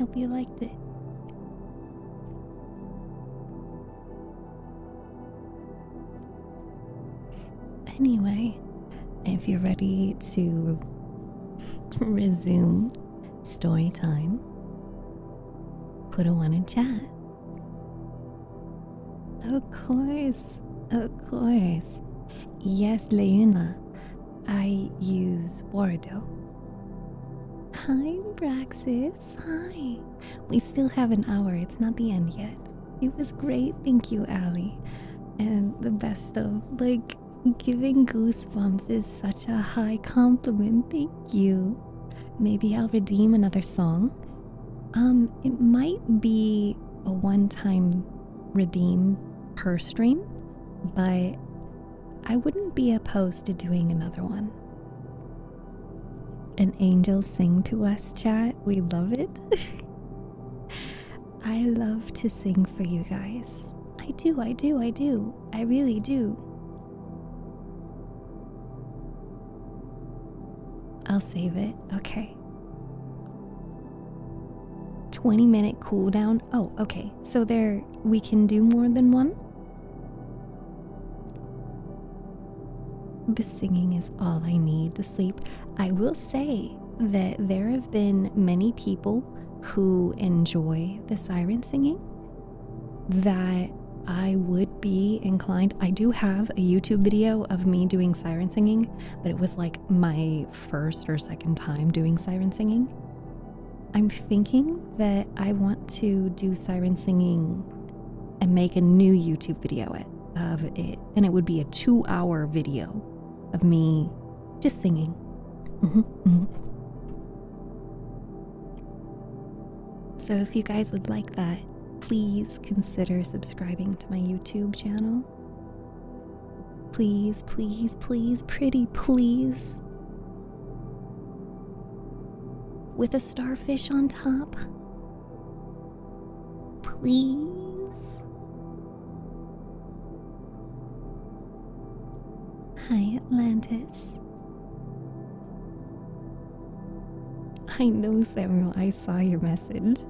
hope you liked it. Anyway, if you're ready to resume story time, put a 1 in chat. Of course, of course. Yes, Leuna, I use Bordeaux. Hi, Braxis. Hi. We still have an hour. It's not the end yet. It was great. Thank you, Allie. And the best of, like, giving goosebumps is such a high compliment. Thank you. Maybe I'll redeem another song. It might be a one-time redeem per stream, but I wouldn't be opposed to doing another one. An angel sing to us, chat. We love it. I love to sing for you guys. I do. I really do. I'll save it. Okay. 20-minute cooldown. Oh, okay. So we can do more than one? The singing is all I need to sleep. I will say that there have been many people who enjoy the siren singing that I would be inclined. I do have a YouTube video of me doing siren singing, but it was like my first or second time doing siren singing. I'm thinking that I want to do siren singing and make a new YouTube video of it, and it would be a 2-hour video of me just singing. So if you guys would like that, please consider subscribing to my YouTube channel. Please, please, please, pretty please. With a starfish on top. please. Hi, Atlantis. I know, Samuel, I saw your message.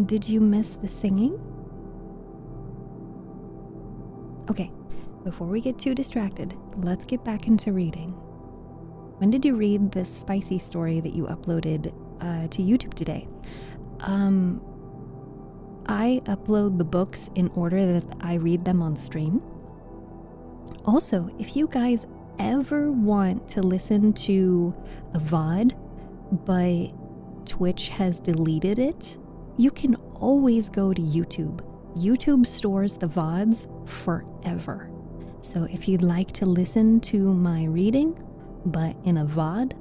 Did you miss the singing? Okay, before we get too distracted, let's get back into reading. When did you read this spicy story that you uploaded to YouTube today? I upload the books in order that I read them on stream. Also, if you guys ever want to listen to a VOD, but Twitch has deleted it, you can always go to YouTube. YouTube stores the VODs forever. So if you'd like to listen to my reading, but in a VOD,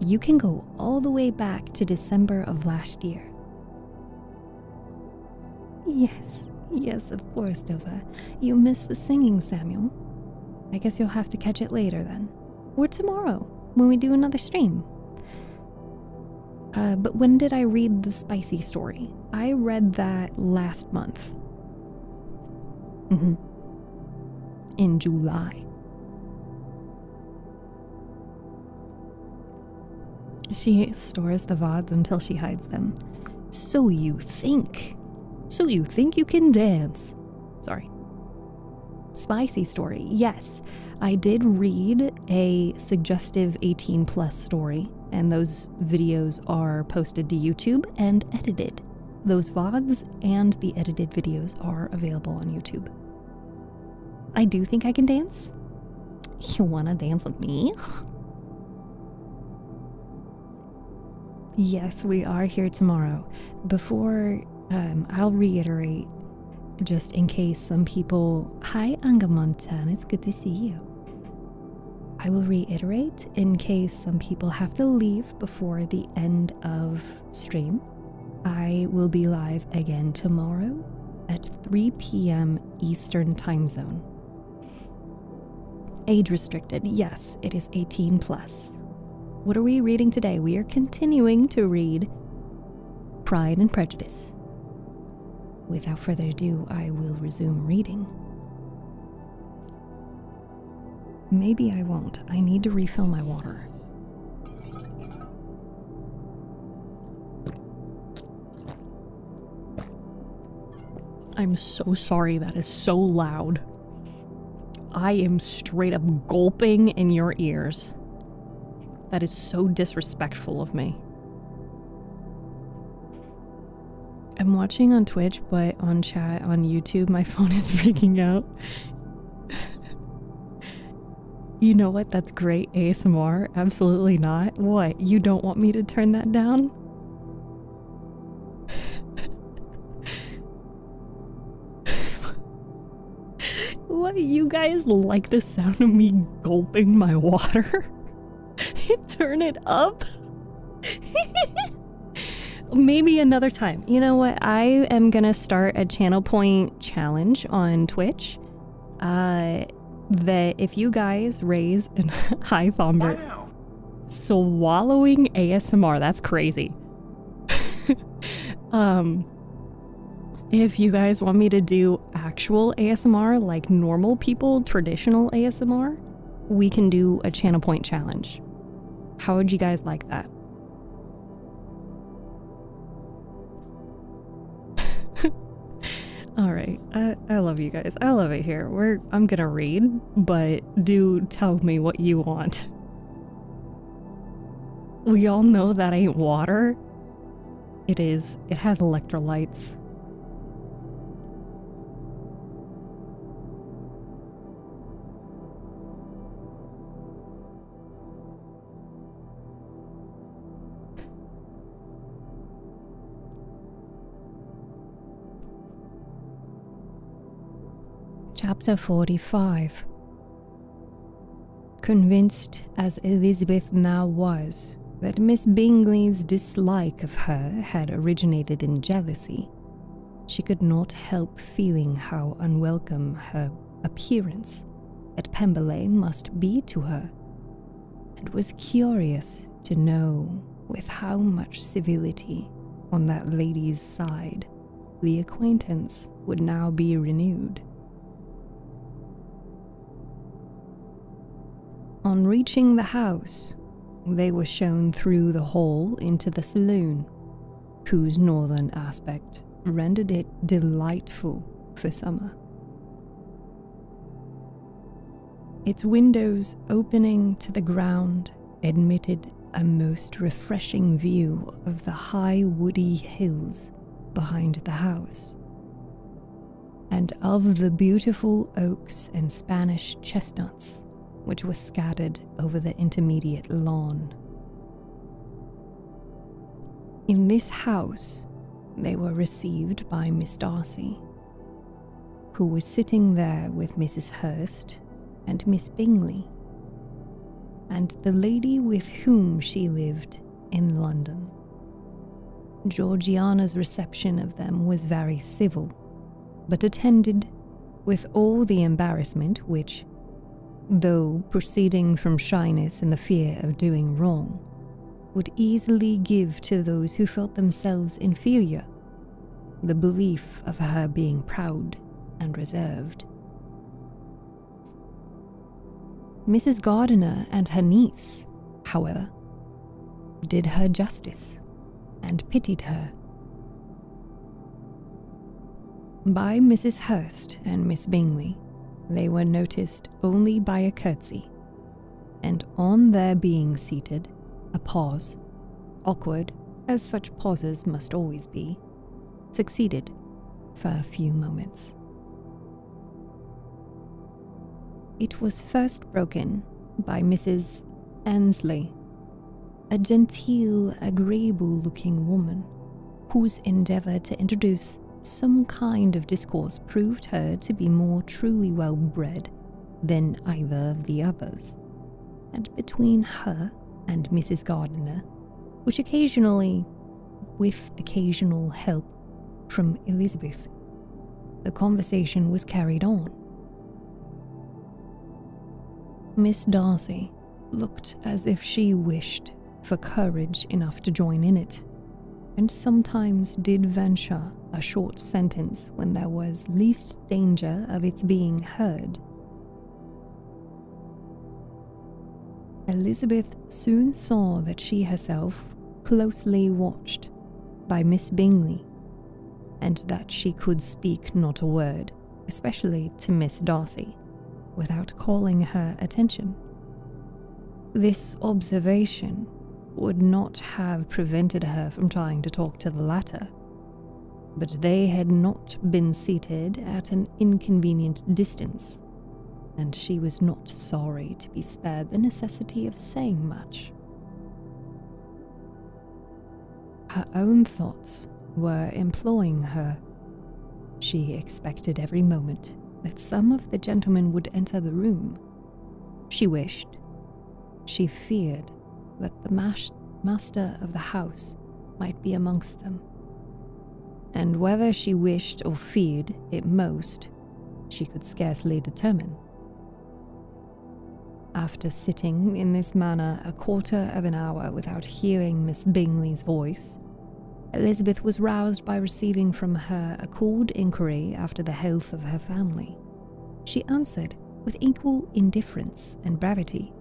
you can go all the way back to December of last year. Yes, of course, Dova. You missed the singing, Samuel. I guess you'll have to catch it later then. Or tomorrow, when we do another stream. But when did I read the spicy story? I read that last month. In July. She stores the VODs until she hides them. So you think you can dance. Sorry. Spicy story. Yes, I did read a suggestive 18+ story, and those videos are posted to YouTube and edited. Those VODs and the edited videos are available on YouTube. I do think I can dance. You wanna dance with me? Yes, we are here tomorrow. Before, I'll reiterate, just in case some people... Hi, Angamontan, it's good to see you. I will reiterate in case some people have to leave before the end of stream. I will be live again tomorrow at 3 p.m. Eastern Time Zone. Age restricted, yes, it is 18+. What are we reading today? We are continuing to read Pride and Prejudice. Without further ado, I will resume reading. Maybe I won't. I need to refill my water. I'm so sorry, that is so loud. I am straight up gulping in your ears. That is so disrespectful of me. I'm watching on Twitch, but on chat on YouTube, my phone is freaking out. You know what? That's great ASMR. Absolutely not. What? You don't want me to turn that down? What? You guys like the sound of me gulping my water? Turn it up? Maybe another time. You know what? I am gonna start a channel point challenge on Twitch. That if you guys raise an hi Thomber swallowing ASMR, that's crazy. If you guys want me to do actual ASMR, like normal people, traditional ASMR, we can do a channel point challenge. How would you guys like that? All right, I love you guys. I love it here. I'm gonna read, but do tell me what you want. We all know that ain't water. It is. It has electrolytes. Chapter 45. Convinced as Elizabeth now was that Miss Bingley's dislike of her had originated in jealousy, she could not help feeling how unwelcome her appearance at Pemberley must be to her, and was curious to know with how much civility on that lady's side, the acquaintance would now be renewed. On reaching the house, they were shown through the hall into the saloon, whose northern aspect rendered it delightful for summer. Its windows opening to the ground admitted a most refreshing view of the high woody hills behind the house, and of the beautiful oaks and Spanish chestnuts which were scattered over the intermediate lawn. In this house, they were received by Miss Darcy, who was sitting there with Mrs. Hurst and Miss Bingley, and the lady with whom she lived in London. Georgiana's reception of them was very civil, but attended with all the embarrassment which, though proceeding from shyness and the fear of doing wrong, would easily give to those who felt themselves inferior the belief of her being proud and reserved. Mrs. Gardiner and her niece, however, did her justice and pitied her. By Mrs. Hurst and Miss Bingley, they were noticed only by a curtsy, and on their being seated, a pause, awkward as such pauses must always be, succeeded for a few moments. It was first broken by Mrs. Annesley, a genteel, agreeable-looking woman, whose endeavour to introduce some kind of discourse proved her to be more truly well-bred than either of the others, and between her and Mrs. Gardiner, which occasionally, with occasional help from Elizabeth, the conversation was carried on. Miss Darcy looked as if she wished for courage enough to join in it, and sometimes did venture a short sentence when there was least danger of its being heard. Elizabeth soon saw that she herself closely watched by Miss Bingley, and that she could speak not a word, especially to Miss Darcy, without calling her attention. This observation would not have prevented her from trying to talk to the latter, but they had not been seated at an inconvenient distance, and she was not sorry to be spared the necessity of saying much. Her own thoughts were employing her. She expected every moment that some of the gentlemen would enter the room. She wished, she feared, that the master of the house might be amongst them. And whether she wished or feared it most, she could scarcely determine. After sitting in this manner a quarter of an hour without hearing Miss Bingley's voice, Elizabeth was roused by receiving from her a cold inquiry after the health of her family. She answered with equal indifference and brevity,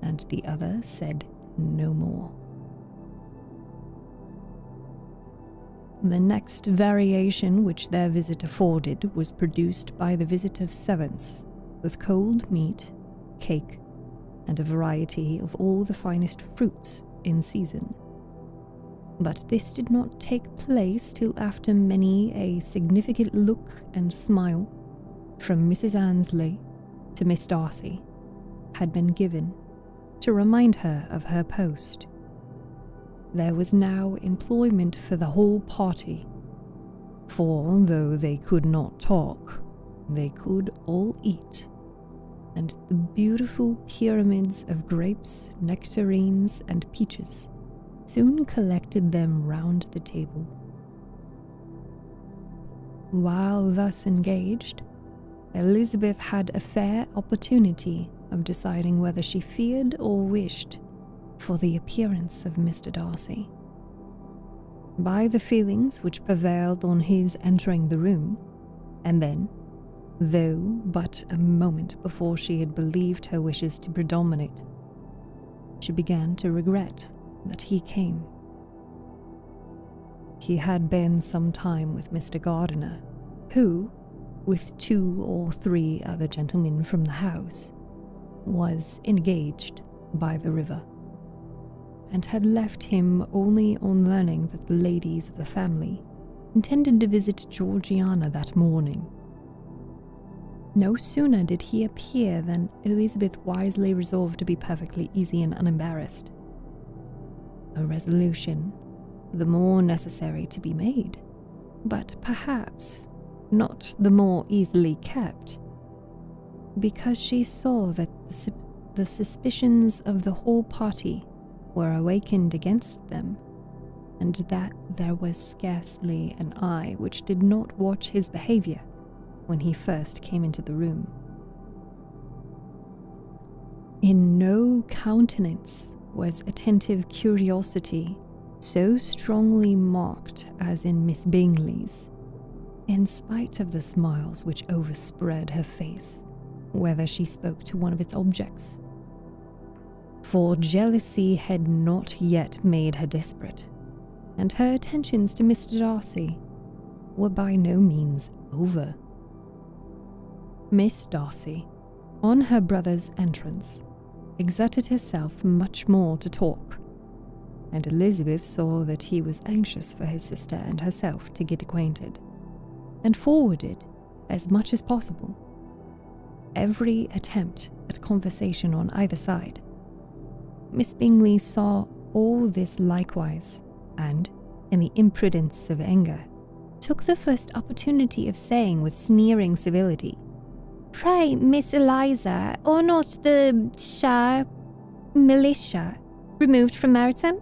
and the other said no more. The next variation which their visit afforded was produced by the visit of servants, with cold meat, cake, and a variety of all the finest fruits in season. But this did not take place till after many a significant look and smile from Mrs. Annesley to Miss Darcy had been given to remind her of her post. There was now employment for the whole party, for though they could not talk, they could all eat, and the beautiful pyramids of grapes, nectarines, and peaches soon collected them round the table. While thus engaged, Elizabeth had a fair opportunity of deciding whether she feared or wished for the appearance of Mr. Darcy. by the feelings which prevailed on his entering the room, and then, though but a moment before she had believed her wishes to predominate, she began to regret that he came. He had been some time with Mr. Gardiner, who, with 2 or 3 other gentlemen from the house, was engaged by the river, and had left him only on learning that the ladies of the family intended to visit Georgiana that morning. No sooner did he appear than Elizabeth wisely resolved to be perfectly easy and unembarrassed. A resolution the more necessary to be made, but perhaps not the more easily kept, because she saw that the suspicions of the whole party were awakened against them, and that there was scarcely an eye which did not watch his behavior when he first came into the room. In no countenance was attentive curiosity so strongly marked as in Miss Bingley's, in spite of the smiles which overspread her face, whether she spoke to one of its objects. For jealousy had not yet made her desperate, and her attentions to Mr. Darcy were by no means over. Miss Darcy, on her brother's entrance, exerted herself much more to talk, and Elizabeth saw that he was anxious for his sister and herself to get acquainted, and forwarded, as much as possible, every attempt at conversation on either side. Miss Bingley saw all this likewise, and, in the imprudence of anger, took the first opportunity of saying with sneering civility, "Pray, Miss Eliza, are not the militia removed from Meryton?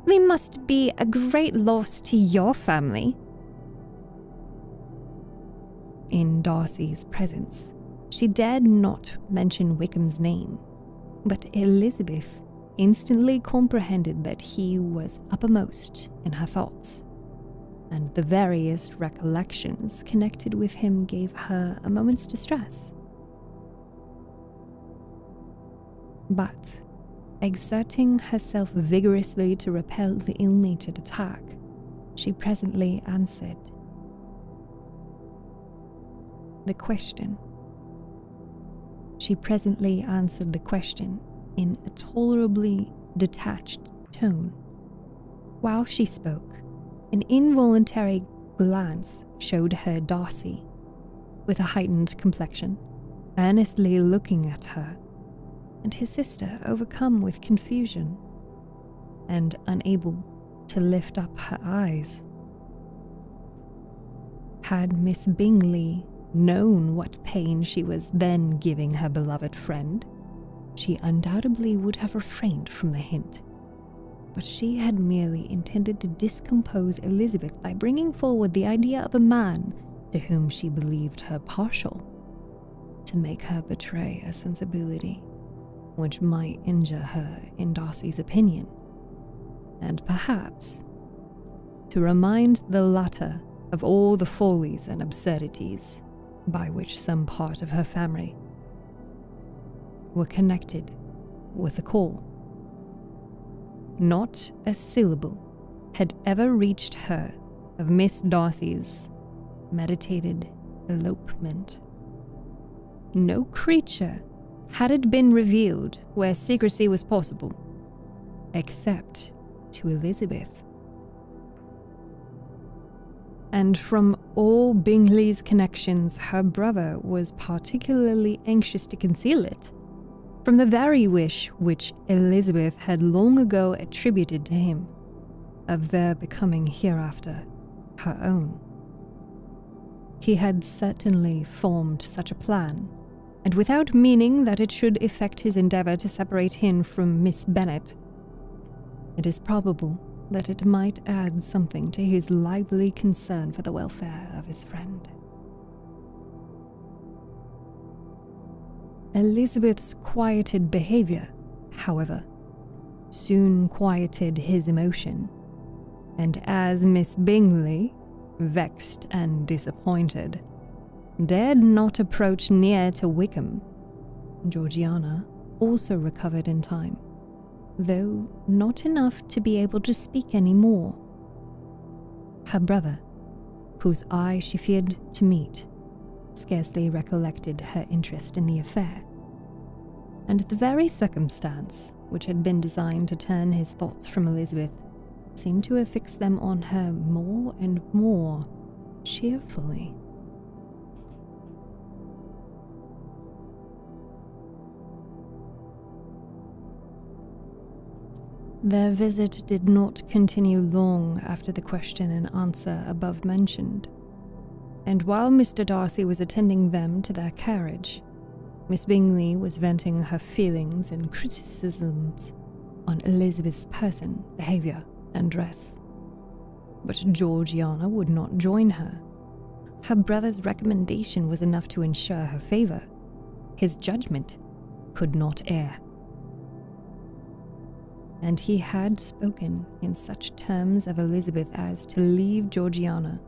They must be a great loss to your family." In Darcy's presence, she dared not mention Wickham's name, but Elizabeth instantly comprehended that he was uppermost in her thoughts, and the various recollections connected with him gave her a moment's distress. But, exerting herself vigorously to repel the ill-natured attack, she presently answered the question. In a tolerably detached tone. While she spoke, an involuntary glance showed her Darcy, with a heightened complexion, earnestly looking at her, and his sister overcome with confusion, and unable to lift up her eyes. Had Miss Bingley known what pain she was then giving her beloved friend, she undoubtedly would have refrained from the hint, but she had merely intended to discompose Elizabeth by bringing forward the idea of a man to whom she believed her partial, to make her betray a sensibility which might injure her in Darcy's opinion, and perhaps to remind the latter of all the follies and absurdities by which some part of her family were connected with the call. Not a syllable had ever reached her of Miss Darcy's meditated elopement. No creature had it been revealed where secrecy was possible, except to Elizabeth. And from all Bingley's connections, her brother was particularly anxious to conceal it, from the very wish which Elizabeth had long ago attributed to him, of their becoming hereafter her own. He had certainly formed such a plan, and without meaning that it should effect his endeavour to separate him from Miss Bennet. It is probable that it might add something to his lively concern for the welfare of his friend. Elizabeth's quieted behaviour, however, soon quieted his emotion, And as Miss Bingley, vexed and disappointed, dared not approach near to Wickham, Georgiana also recovered in time, though not enough to be able to speak any more. Her brother, whose eye she feared to meet, scarcely recollected her interest in the affair, and the very circumstance which had been designed to turn his thoughts from Elizabeth seemed to have fixed them on her more and more cheerfully. Their visit did not continue long after the question and answer above mentioned, and while Mr. Darcy was attending them to their carriage, Miss Bingley was venting her feelings and criticisms on Elizabeth's person, behaviour, and dress. But Georgiana would not join her. Her brother's recommendation was enough to ensure her favour. His judgment could not err. And he had spoken in such terms of Elizabeth as to leave Georgiana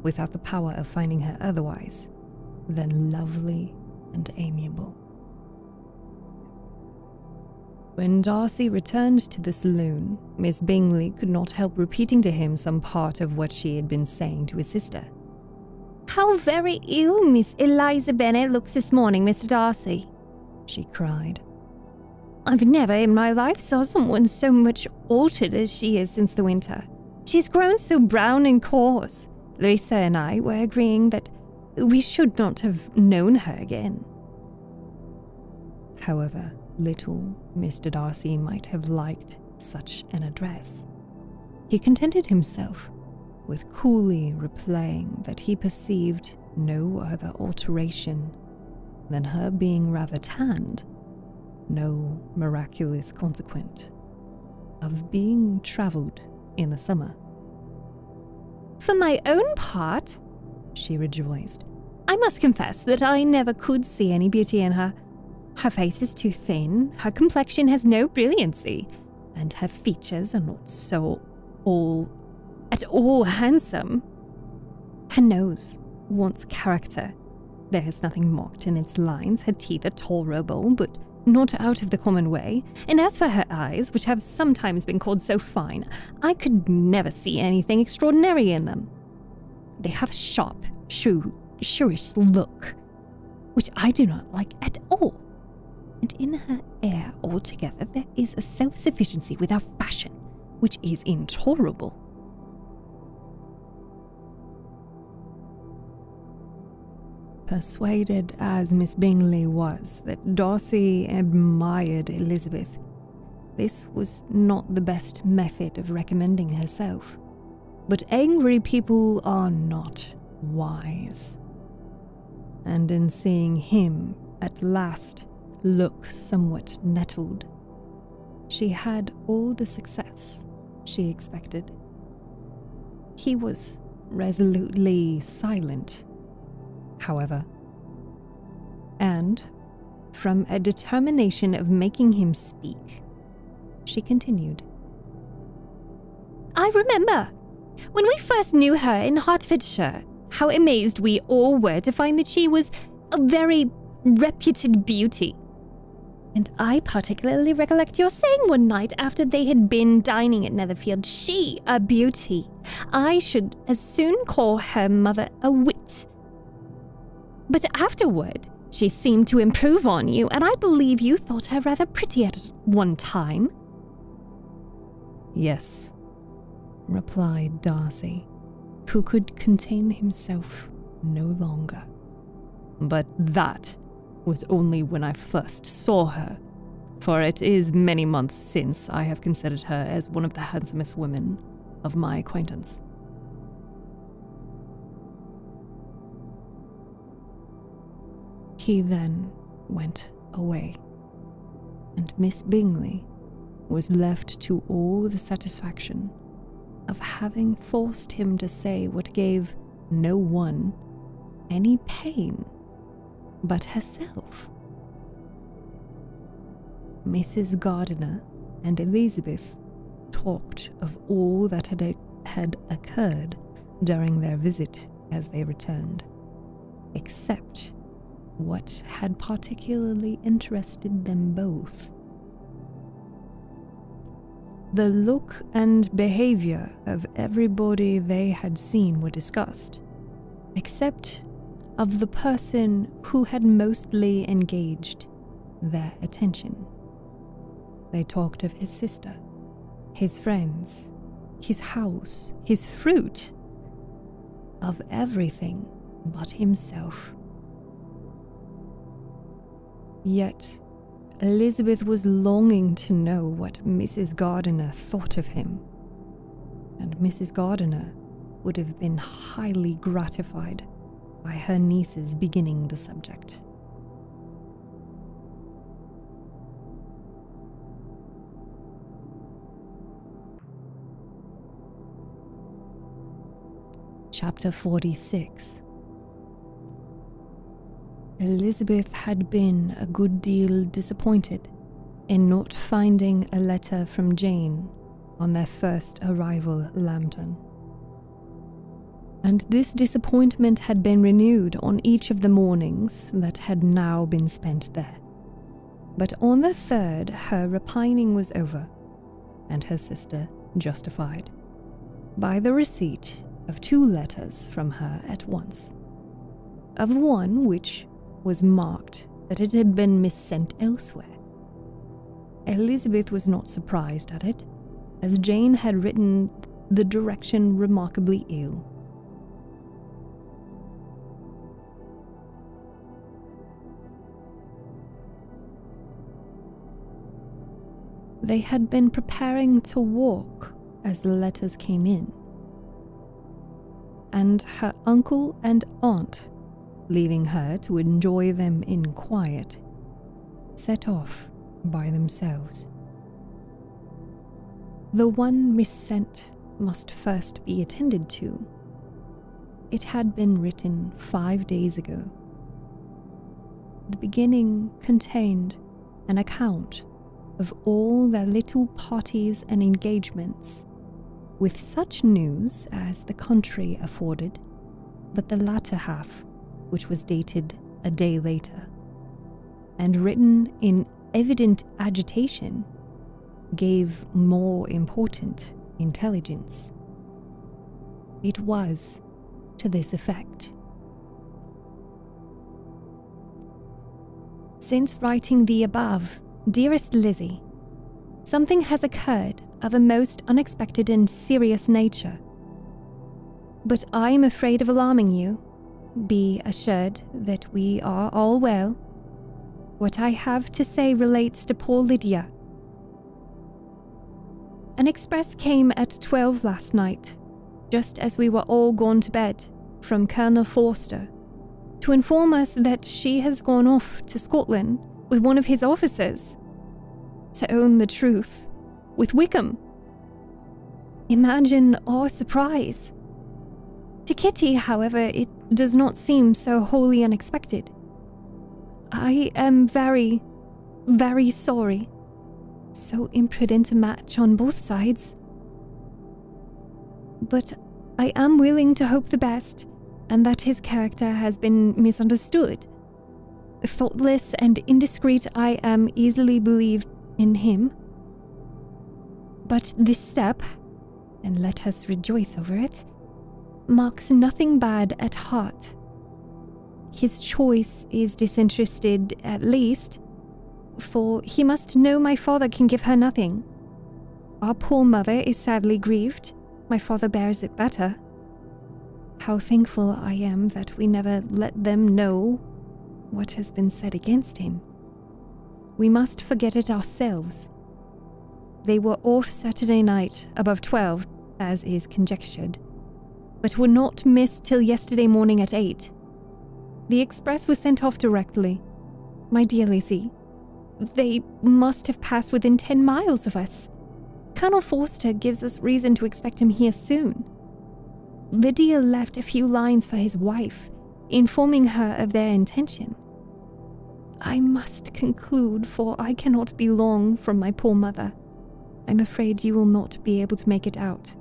without the power of finding her otherwise than lovely and amiable. When Darcy returned to the saloon, Miss Bingley could not help repeating to him some part of what she had been saying to his sister.
"How very ill Miss Eliza Bennet looks this morning, Mr. Darcy," she cried. "I've never in my life saw someone so much altered as she is since the winter. She's grown so brown and coarse. Louisa and I were agreeing that we should not have known her again."
However little Mr. Darcy might have liked such an address, he contented himself with coolly replying that he perceived no other alteration than her being rather tanned, no miraculous consequence of being travelled in the summer.
"For my own part," she rejoiced, "I must confess that I never could see any beauty in her. Her face is too thin, her complexion has no brilliancy, and her features are not at all handsome. Her nose wants character. There is nothing marked in its lines. Her teeth are tolerable, but not out of the common way. And as for her eyes, which have sometimes been called so fine, I could never see anything extraordinary in them. They have a sharp, shrewish look, which I do not like at all. And in her air altogether there is a self-sufficiency without fashion, which is intolerable."
Persuaded as Miss Bingley was that Darcy admired Elizabeth, this was not the best method of recommending herself. But angry people are not wise. And in seeing him at last look somewhat nettled, she had all the success she expected. He was resolutely silent, however, and, from a determination of making him speak, she continued.
"I remember, when we first knew her in Hertfordshire, how amazed we all were to find that she was a very reputed beauty. And I particularly recollect your saying one night after they had been dining at Netherfield, 'She, a beauty. I should as soon call her mother a wit.' But afterward, she seemed to improve on you, and I believe you thought her rather pretty at one time."
"Yes," replied Darcy, who could contain himself no longer. "But that was only when I first saw her, for it is many months since I have considered her as one of the handsomest women of my acquaintance." He then went away, and Miss Bingley was left to all the satisfaction of having forced him to say what gave no one any pain but herself. Mrs. Gardiner and Elizabeth talked of all that had
had occurred during their visit as they returned, except what had particularly interested them both. The look and behavior of everybody they had seen were discussed, except of the person who had mostly engaged their attention. They talked of his sister, his friends, his house, his fruit, of everything but himself. Yet, Elizabeth was longing to know what Mrs. Gardiner thought of him, and Mrs. Gardiner would have been highly gratified by her niece's beginning the subject. Chapter 46. Elizabeth had been a good deal disappointed in not finding a letter from Jane on their first arrival at Lambton. And this disappointment had been renewed on each of the mornings that had now been spent there. But on the third, her repining was over, and her sister justified, by the receipt of 2 letters from her at once. Of one which was marked that it had been missent elsewhere. Elizabeth was not surprised at it, as Jane had written the direction remarkably ill. They had been preparing to walk as the letters came in, and her uncle and aunt, leaving her to enjoy them in quiet, set off by themselves. The one missent must first be attended to. It had been written 5 days ago. The beginning contained an account of all their little parties and engagements, with such news as the country afforded, but the latter half, which was dated a day later, and written in evident agitation, gave more important intelligence. It was to this effect. Since writing the above, dearest Lizzie, something has occurred of a most unexpected and serious nature. But I am afraid of alarming you. Be assured that we are all well. What I have to say relates to poor Lydia. An express came at 12 last night, just as we were all gone to bed, from Colonel Forster, to inform us that she has gone off to Scotland with one of his officers. To own the truth, with Wickham. Imagine our surprise. To Kitty, however, it does not seem so wholly unexpected. I am very, very sorry. So imprudent a match on both sides. But I am willing to hope the best, and that his character has been misunderstood. Thoughtless and indiscreet, I am easily believed in him. But this step, and let us rejoice over it, marks nothing bad at heart. His choice is disinterested, at least, for he must know my father can give her nothing. Our poor mother is sadly grieved. My father bears it better. How thankful I am that we never let them know what has been said against him. We must forget it ourselves. They were off Saturday night above 12, as is conjectured, but were not missed till yesterday morning at 8. The express was sent off directly. My dear Lizzie, they must have passed within 10 miles of us. Colonel Forster gives us reason to expect him here soon. Lydia left a few lines for his wife, informing her of their intention. I must conclude, for I cannot be long from my poor mother. I'm afraid you will not be able to make it out,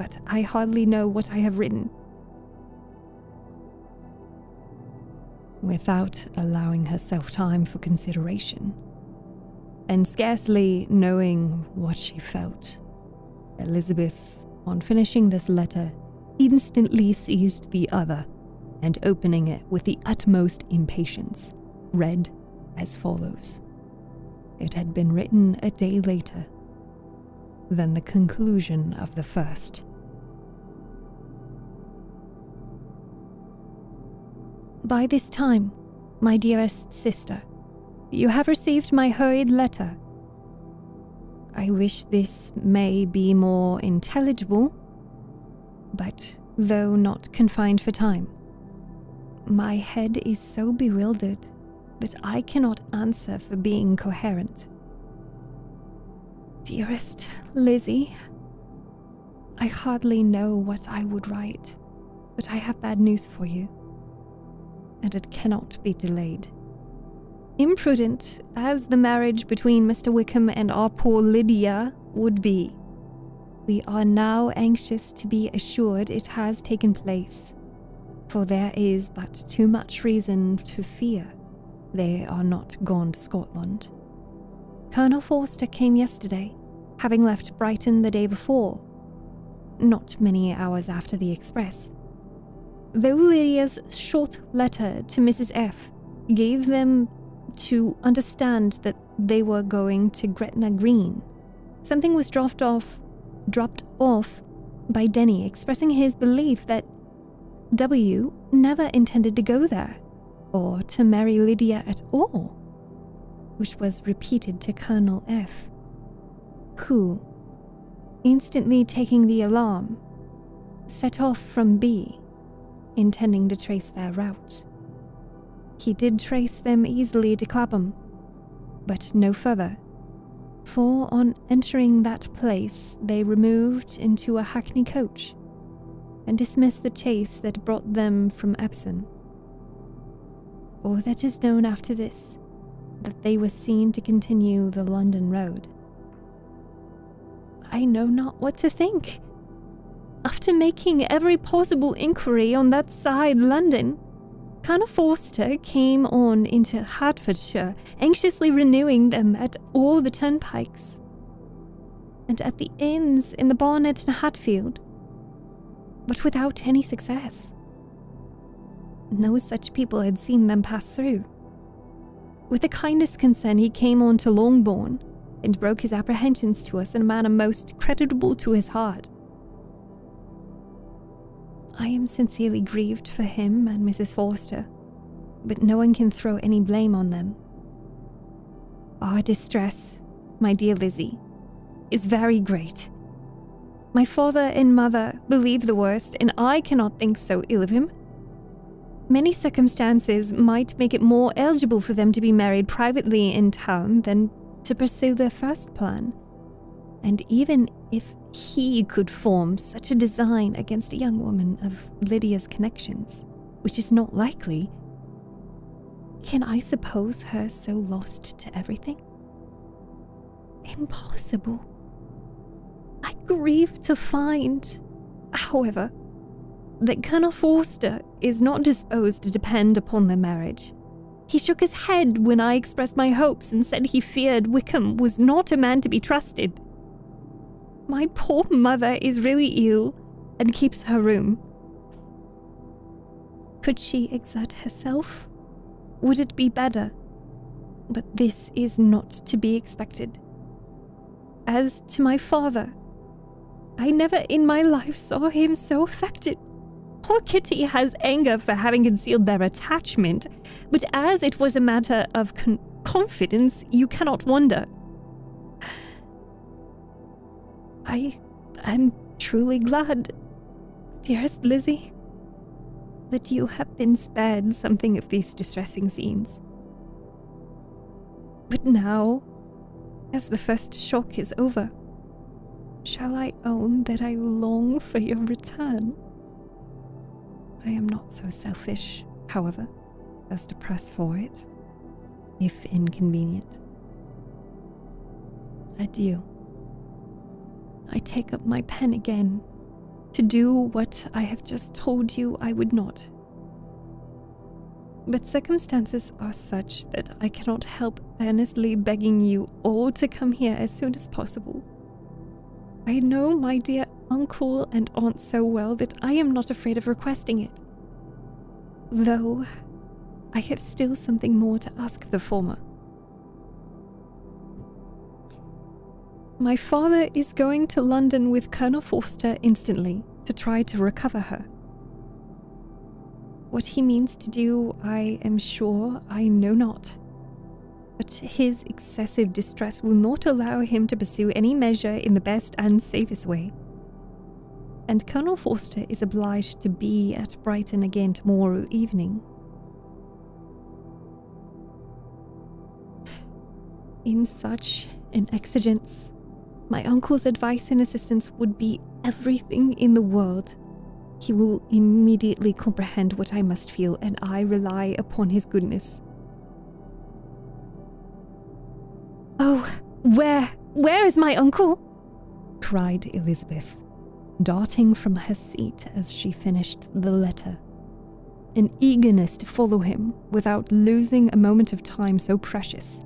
but I hardly know what I have written." Without allowing herself time for consideration, and scarcely knowing what she felt, Elizabeth, on finishing this letter, instantly seized the other, and opening it with the utmost impatience, read as follows. It had been written a day later than the conclusion of the first. "By this time, my dearest sister, you have received my hurried letter. I wish this may be more intelligible, but though not confined for time, my head is so bewildered that I cannot answer for being coherent. Dearest Lizzie, I hardly know what I would write, but I have bad news for you, and it cannot be delayed. Imprudent as the marriage between Mr. Wickham and our poor Lydia would be, we are now anxious to be assured it has taken place, for there is but too much reason to fear they are not gone to Scotland. Colonel Forster came yesterday, having left Brighton the day before, not many hours after the express. Though Lydia's short letter to Mrs. F gave them to understand that they were going to Gretna Green, something was dropped off by Denny expressing his belief that W never intended to go there, or to marry Lydia at all, which was repeated to Colonel F, who, instantly taking the alarm, set off from B, intending to trace their route. He did trace them easily to Clapham, but no further, for on entering that place they removed into a hackney coach and dismissed the chase that brought them from Epsom. All that is known after this, that they were seen to continue the London road. I know not what to think. After making every possible inquiry on that side London, Colonel Forster came on into Hertfordshire, anxiously renewing them at all the turnpikes, and at the inns in the Barnet and Hatfield, but without any success. No such people had seen them pass through. With the kindest concern he came on to Longbourn, and broke his apprehensions to us in a manner most creditable to his heart. I am sincerely grieved for him and Mrs. Forster, but no one can throw any blame on them. Our distress, my dear Lizzie, is very great. My father and mother believe the worst, and I cannot think so ill of him. Many circumstances might make it more eligible for them to be married privately in town than to pursue their first plan, and even if he could form such a design against a young woman of Lydia's connections, which is not likely, can I suppose her so lost to everything? Impossible. I grieve to find, however, that Colonel Forster is not disposed to depend upon their marriage. He shook his head when I expressed my hopes and said he feared Wickham was not a man to be trusted. My poor mother is really ill and keeps her room. Could she exert herself? Would it be better? But this is not to be expected. As to my father, I never in my life saw him so affected. Poor Kitty has anger for having concealed their attachment, but as it was a matter of confidence, you cannot wonder. I am truly glad, dearest Lizzie, that you have been spared something of these distressing scenes. But now, as the first shock is over, shall I own that I long for your return? I am not so selfish, however, as to press for it, if inconvenient. Adieu. I take up my pen again, to do what I have just told you I would not. But circumstances are such that I cannot help earnestly begging you all to come here as soon as possible. I know my dear uncle and aunt so well that I am not afraid of requesting it. Though, I have still something more to ask of the former. My father is going to London with Colonel Forster instantly to try to recover her. What he means to do, I am sure I know not. But his excessive distress will not allow him to pursue any measure in the best and safest way. And Colonel Forster is obliged to be at Brighton again tomorrow evening. In such an exigence, my uncle's advice and assistance would be everything in the world. He will immediately comprehend what I must feel, and I rely upon his goodness. Oh, where is my uncle? Cried Elizabeth, darting from her seat as she finished the letter. An eagerness to follow him without losing a moment of time so precious.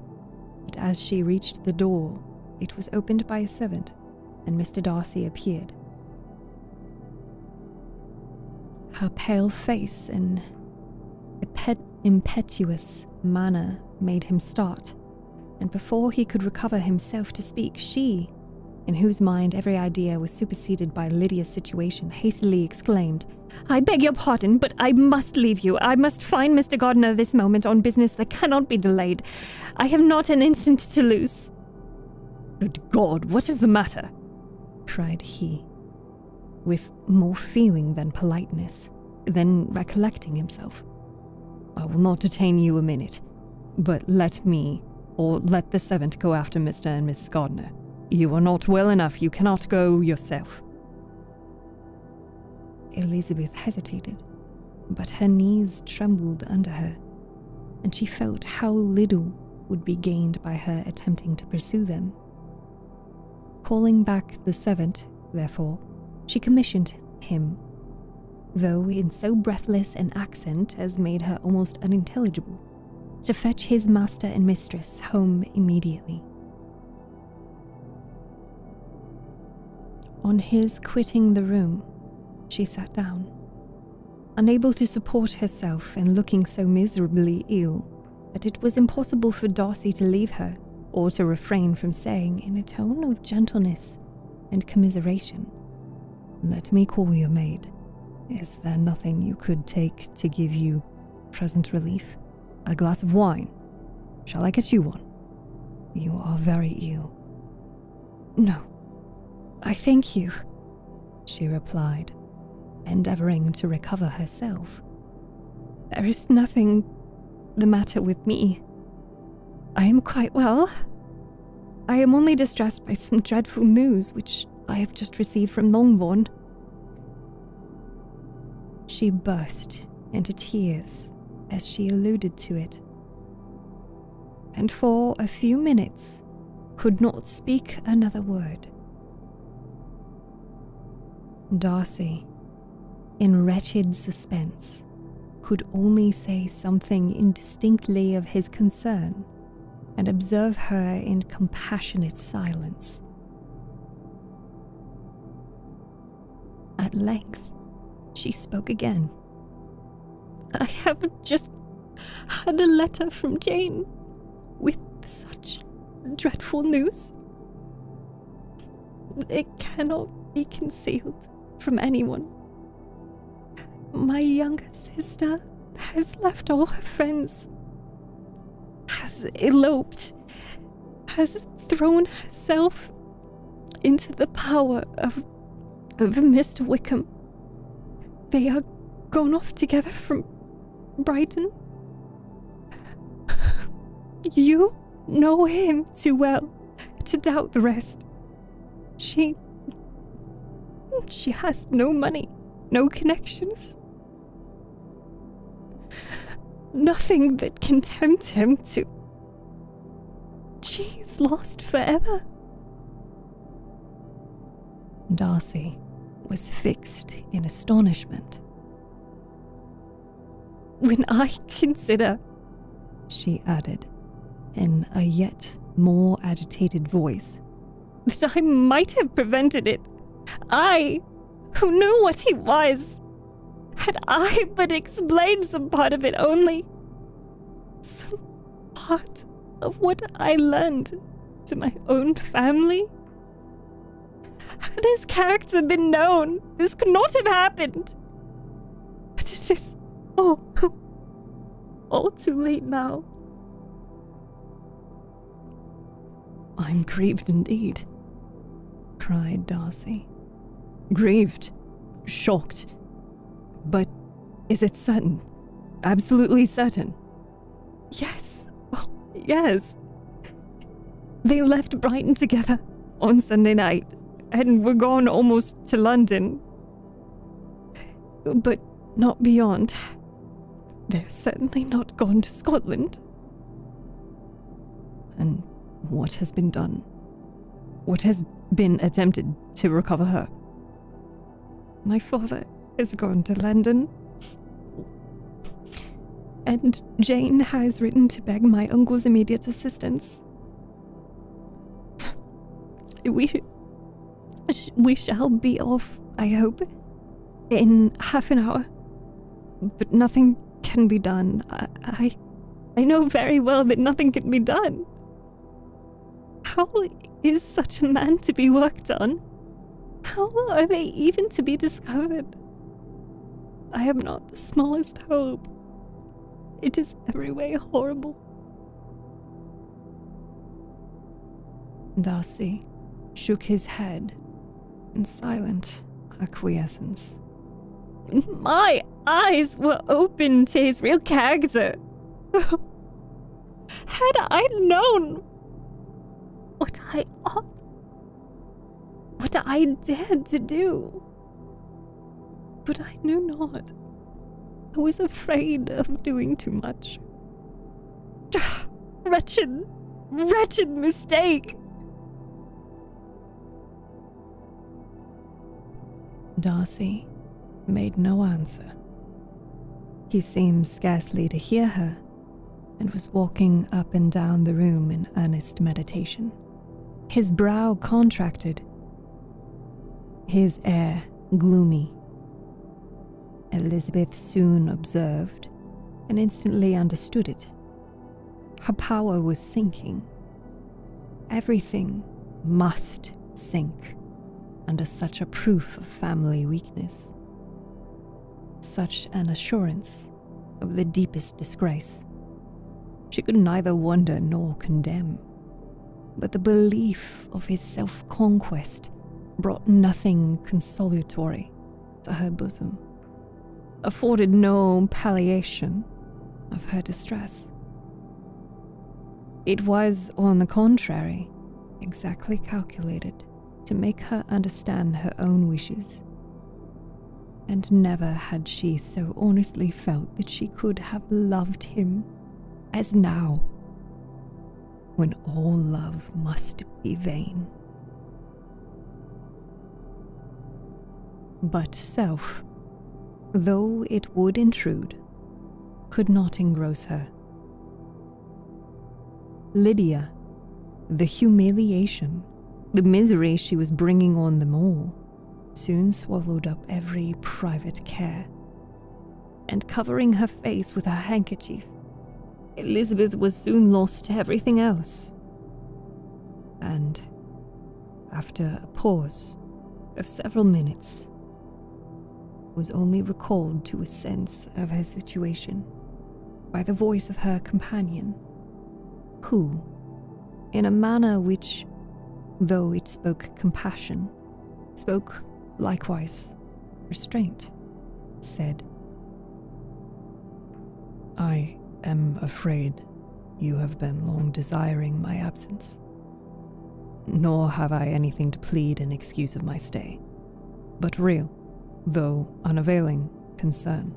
But as she reached the door, it was opened by a servant, and Mr. Darcy appeared. Her pale face and impetuous manner made him start, and before he could recover himself to speak, she, in whose mind every idea was superseded by Lydia's situation, hastily exclaimed, "I beg your pardon, but I must leave you. I must find Mr. Gardiner this moment on business that cannot be delayed. I have not an instant to lose." "Good God, what is the matter?" cried he, with more feeling than politeness. Then recollecting himself, "I will not detain you a minute, but let me, or let the servant go after Mr. and Mrs. Gardiner. You are not well enough, you cannot go yourself." Elizabeth hesitated, but her knees trembled under her, and she felt how little would be gained by her attempting to pursue them. Calling back the servant, therefore, she commissioned him, though in so breathless an accent as made her almost unintelligible, to fetch his master and mistress home immediately. On his quitting the room, she sat down, unable to support herself and looking so miserably ill that it was impossible for Darcy to leave her, or to refrain from saying in a tone of gentleness and commiseration, "Let me call your maid. Is there nothing you could take to give you present relief? A glass of wine? Shall I get you one? You are very ill." "No, I thank you," she replied, endeavoring to recover herself. "There is nothing the matter with me. I am quite well. I am only distressed by some dreadful news which I have just received from Longbourn." She burst into tears as she alluded to it, and for a few minutes could not speak another word. Darcy, in wretched suspense, could only say something indistinctly of his concern and observe her in compassionate silence. At length, she spoke again. "I have just had a letter from Jane with such dreadful news. It cannot be concealed from anyone. My younger sister has left all her friends, has eloped, has thrown herself into the power of Mr. Wickham. They are gone off together from Brighton. You know him too well to doubt the rest. She has no money, no connections, nothing that can tempt him to. She is lost forever." Darcy, was fixed in astonishment. When I consider, she added, in a yet more agitated voice, that I might have prevented it, I, who knew what he was, had I but explained some part of it only, some part of what I learned to my own family. Had his character been known, this could not have happened. But it is all too late now.
I'm grieved indeed, cried Darcy. Grieved, shocked. But is it certain? Absolutely certain?
Yes, oh, yes. They left Brighton together on Sunday night and were gone almost to London. But not beyond. They're certainly not gone to Scotland.
And what has been done? What has been attempted to recover her?
My father has gone to London, and Jane has written to beg my uncle's immediate assistance. We shall be off, I hope, in half an hour. But nothing can be done. I know very well that nothing can be done. How is such a man to be worked on? How are they even to be discovered? I have not the smallest hope. It is every way horrible.
Darcy shook his head in silent acquiescence.
My eyes were open to his real character. Had I known what I ought, what I dared to do. But I knew not. I was afraid of doing too much. Wretched mistake.
Darcy made no answer. He seemed scarcely to hear her and was walking up and down the room in earnest meditation. His brow contracted, his air gloomy. Elizabeth soon observed and instantly understood it. Her power was sinking. Everything must sink under such a proof of family weakness, such an assurance of the deepest disgrace. She could neither wonder nor condemn, but the belief of his self-conquest brought nothing consolatory to her bosom, afforded no palliation of her distress. It was, on the contrary, exactly calculated to make her understand her own wishes, and never had she so honestly felt that she could have loved him as now, when all love must be vain. But self, though it would intrude, could not engross her. Lydia, the humiliation, the misery she was bringing on them all, soon swallowed up every private care, and covering her face with her handkerchief, Elizabeth was soon lost to everything else. And, after a pause of several minutes, was only recalled to a sense of her situation by the voice of her companion, who, in a manner which, though it spoke compassion, spoke likewise restraint, said, "I am afraid you have been long desiring my absence, nor have I anything to plead in excuse of my stay, but real, though unavailing, concern.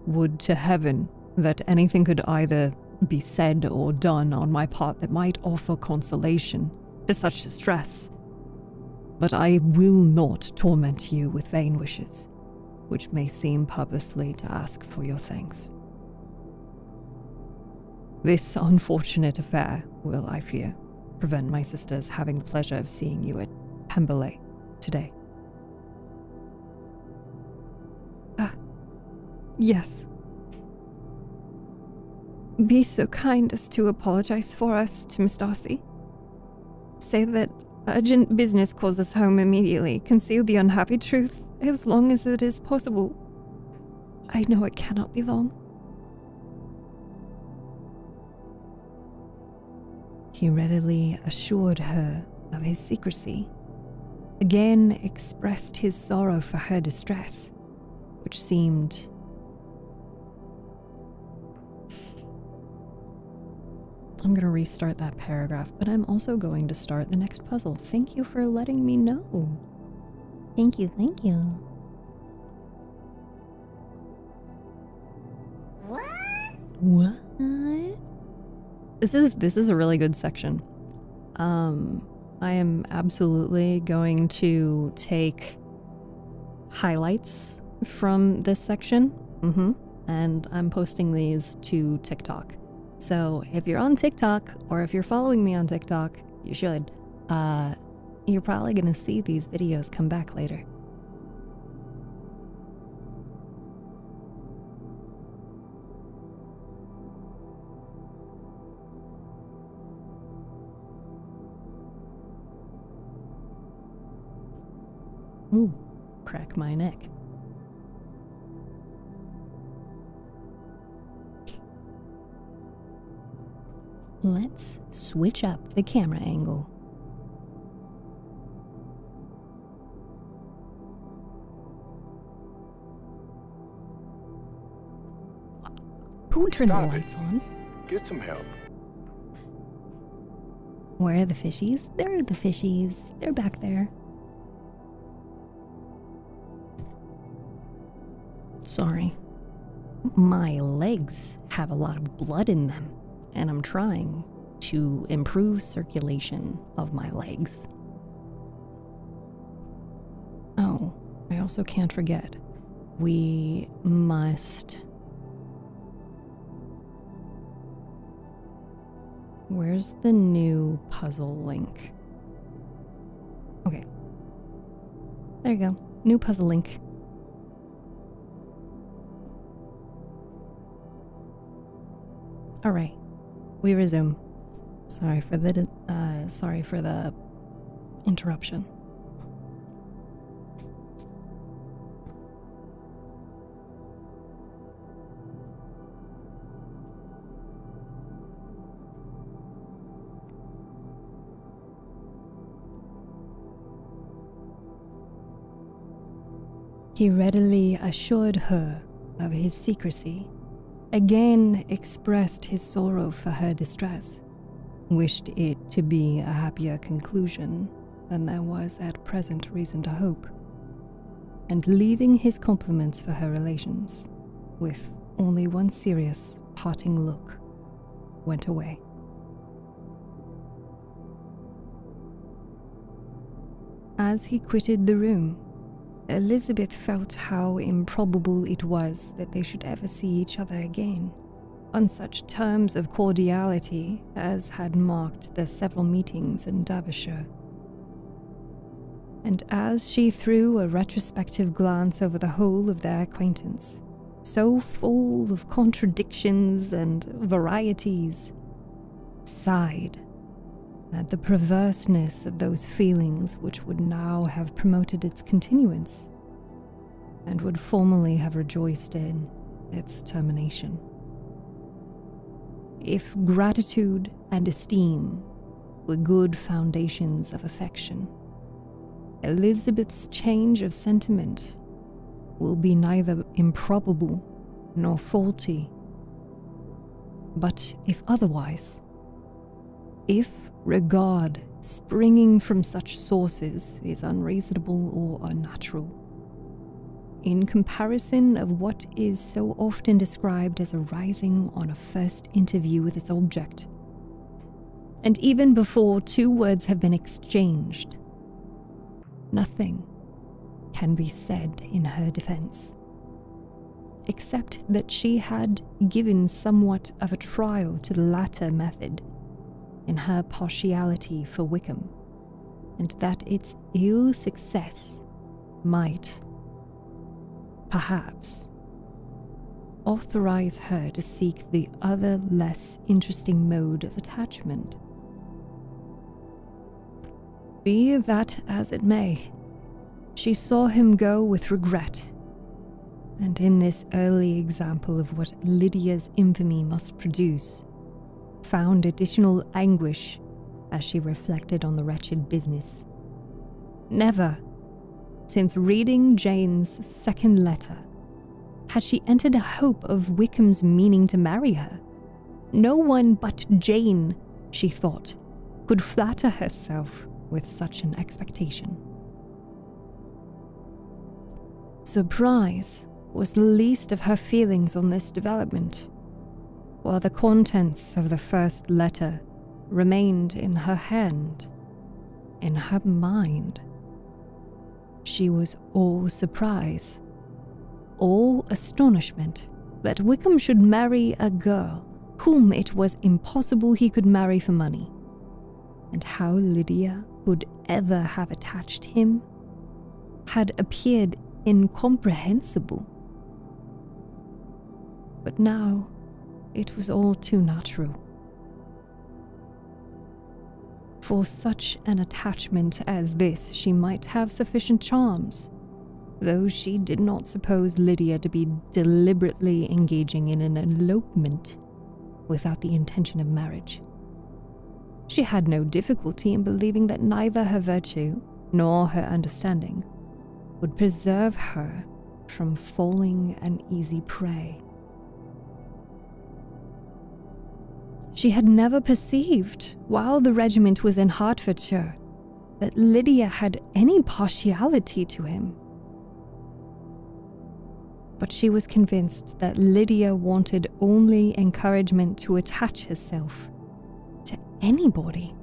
Would to heaven that anything could either be said or done on my part that might offer consolation to such distress.
But I will not torment you with vain wishes, which may seem purposely to ask for your thanks. This unfortunate affair will, I fear, prevent my sisters having the pleasure of seeing you at Pemberley today.
Yes. Be so kind as to apologize for us to Miss Darcy. Say that urgent business calls us home immediately. Conceal the unhappy truth as long as it is possible. I know it cannot be long.
He readily assured her of his secrecy, again expressed his sorrow for her distress, which seemed I'm going to restart that paragraph, but I'm also going to start the next puzzle. Thank you for letting me know.
Thank you.
What? This is a really good section. I am absolutely going to take highlights from this section. And I'm posting these to TikTok. So if you're on TikTok, or if you're following me on TikTok, you should, you're probably gonna see these videos come back later. Ooh, crack my neck. Let's switch up the camera angle. Who turned the lights on?
Get some help.
Where are the fishies? There are the fishies. They're back there. Sorry. My legs have a lot of blood in them, and I'm trying to improve circulation of my legs. Oh, I also can't forget. We must... Where's the new puzzle link? Okay. There you go. New puzzle link. All right. We resume. Sorry for the interruption. He readily assured her of his secrecy, again expressed his sorrow for her distress, wished it to be a happier conclusion than there was at present reason to hope, and leaving his compliments for her relations, with only one serious parting look, went away. As he quitted the room, Elizabeth felt how improbable it was that they should ever see each other again, on such terms of cordiality as had marked their several meetings in Derbyshire. And as she threw a retrospective glance over the whole of their acquaintance, so full of contradictions and varieties, sighed at the perverseness of those feelings which would now have promoted its continuance, and would formerly have rejoiced in its termination. If gratitude and esteem were good foundations of affection, Elizabeth's change of sentiment will be neither improbable nor faulty. But if otherwise, if regard springing from such sources is unreasonable or unnatural, in comparison of what is so often described as arising on a first interview with its object, and even before two words have been exchanged, Nothing can be said in her defense, except that she had given somewhat of a trial to the latter method in her partiality for Wickham, and that its ill success might, perhaps, authorize her to seek the other less interesting mode of attachment. Be that as it may, she saw him go with regret, and in this early example of what Lydia's infamy must produce, found additional anguish as she reflected on the wretched business. Never, since reading Jane's second letter, had she entered a hope of Wickham's meaning to marry her. No one but Jane, she thought, could flatter herself with such an expectation. Surprise was the least of her feelings on this development, while the contents of the first letter remained in her hand, in her mind. She was all surprise, all astonishment that Wickham should marry a girl whom it was impossible he could marry for money, and how Lydia could ever have attached him had appeared incomprehensible. But now it was all too natural. For such an attachment as this she might have sufficient charms, though she did not suppose Lydia to be deliberately engaging in an elopement without the intention of marriage. She had no difficulty in believing that neither her virtue nor her understanding would preserve her from falling an easy prey. She had never perceived, while the regiment was in Hertfordshire, that Lydia had any partiality to him. But she was convinced that Lydia wanted only encouragement to attach herself to anybody.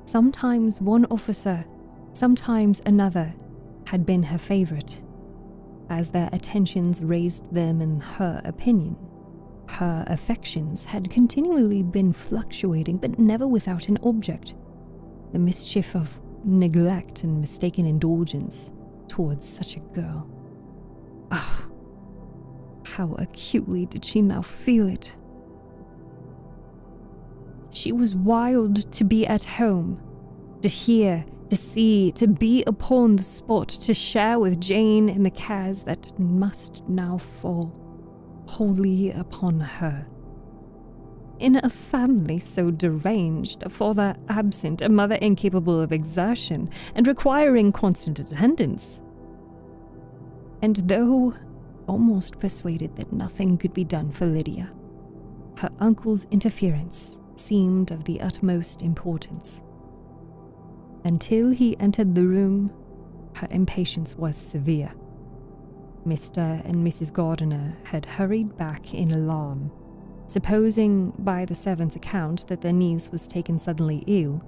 Sometimes one officer, sometimes another, had been her favourite, as their attentions raised them in her opinion. Her affections had continually been fluctuating, but never without an object, the mischief of neglect and mistaken indulgence towards such a girl. Ah, how acutely did she now feel it! She was wild to be at home, to hear, to see, to be upon the spot, to share with Jane in the cares that must now fall wholly upon her. In a family so deranged, a father absent, a mother incapable of exertion, and requiring constant attendance. And though almost persuaded that nothing could be done for Lydia, her uncle's interference seemed of the utmost importance. Until he entered the room, her impatience was severe. Mr. and Mrs. Gardiner had hurried back in alarm, supposing by the servant's account that their niece was taken suddenly ill,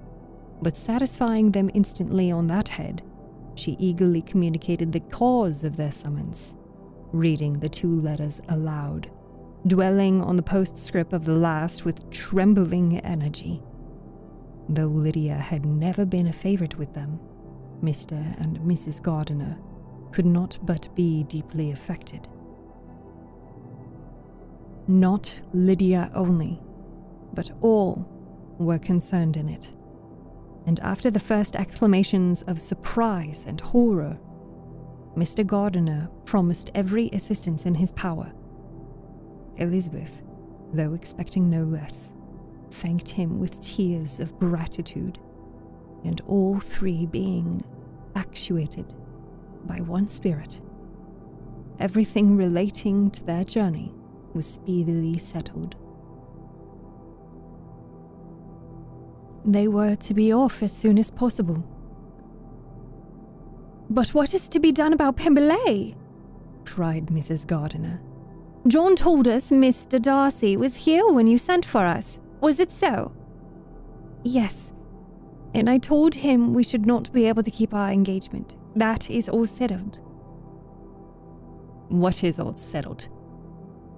but satisfying them instantly on that head, she eagerly communicated the cause of their summons, reading the two letters aloud, dwelling on the postscript of the last with trembling energy. Though Lydia had never been a favourite with them, Mr. and Mrs. Gardiner could not but be deeply affected. Not Lydia only, but all were concerned in it, and after the first exclamations of surprise and horror, Mr. Gardiner promised every assistance in his power. Elizabeth, though expecting no less, thanked him with tears of gratitude, and all three being actuated by one spirit, everything relating to their journey was speedily settled. They were to be off as soon as possible. "But what is to be done about Pemberley?" cried Mrs. Gardiner. "John told us Mr. Darcy was here when you sent for us. Was it so?" "Yes, and I told him we should not be able to keep our engagement. That is all settled."
"What is all settled?"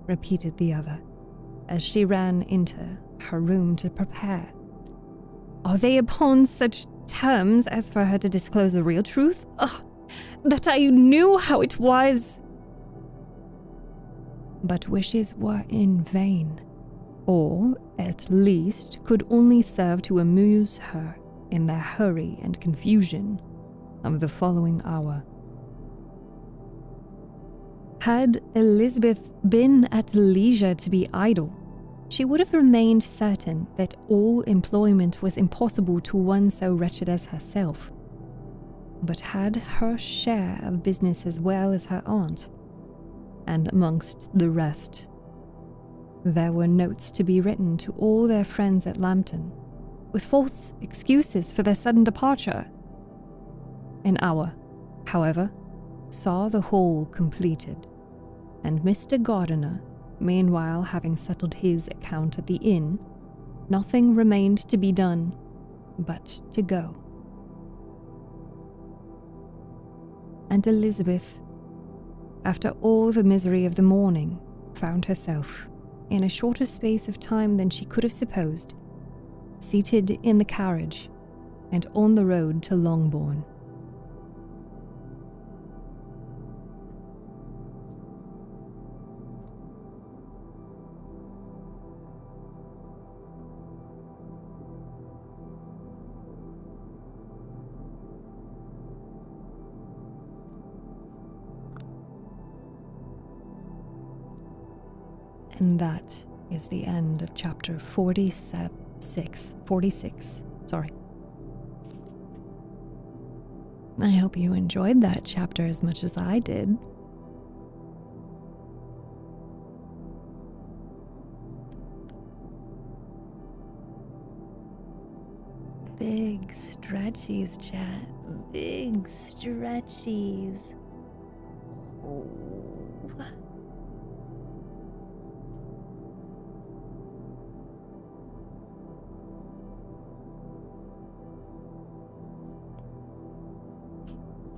repeated the other, as she ran into her room to prepare. "Are they upon such terms as for her to disclose the real truth? Ugh, that I knew how it was." But wishes were in vain, or at least could only serve to amuse her in the hurry and confusion of the following hour. Had Elizabeth been at leisure to be idle, she would have remained certain that all employment was impossible to one so wretched as herself, but had her share of business as well as her aunt, and amongst the rest, there were notes to be written to all their friends at Lambton, with false excuses for their sudden departure. An hour, however, saw the whole completed, and Mr. Gardiner, meanwhile having settled his account at the inn, nothing remained to be done but to go. And Elizabeth, after all the misery of the morning, found herself, in a shorter space of time than she could have supposed, seated in the carriage and on the road to Longbourn. And that is the end of chapter 46. I hope you enjoyed that chapter as much as I did. Big stretchies, chat. Big stretchies. Oh.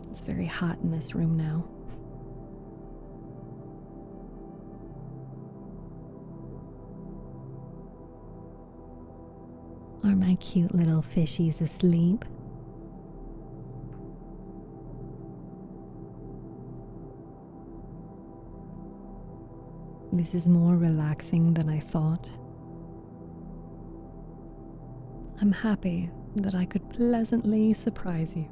It's very hot in this room now. Are my cute little fishies asleep? This is more relaxing than I thought. I'm happy that I could pleasantly surprise you.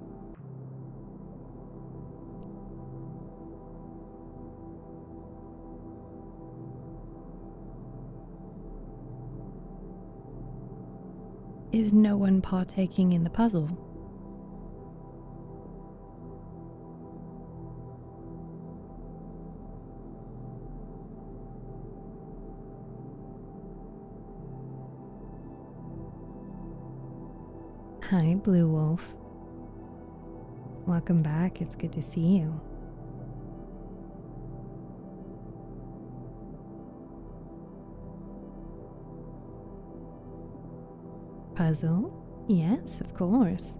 Is no one partaking in the puzzle? Hi, Blue Wolf. Welcome back. It's good to see you. Puzzle? Yes, of course.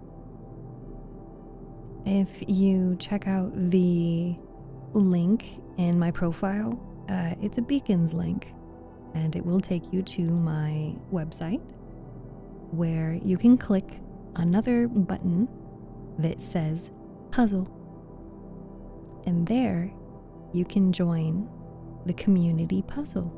If you check out the link in my profile, it's a Beacons link, and it will take you to my website where you can click another button that says puzzle. And there you can join the community puzzle.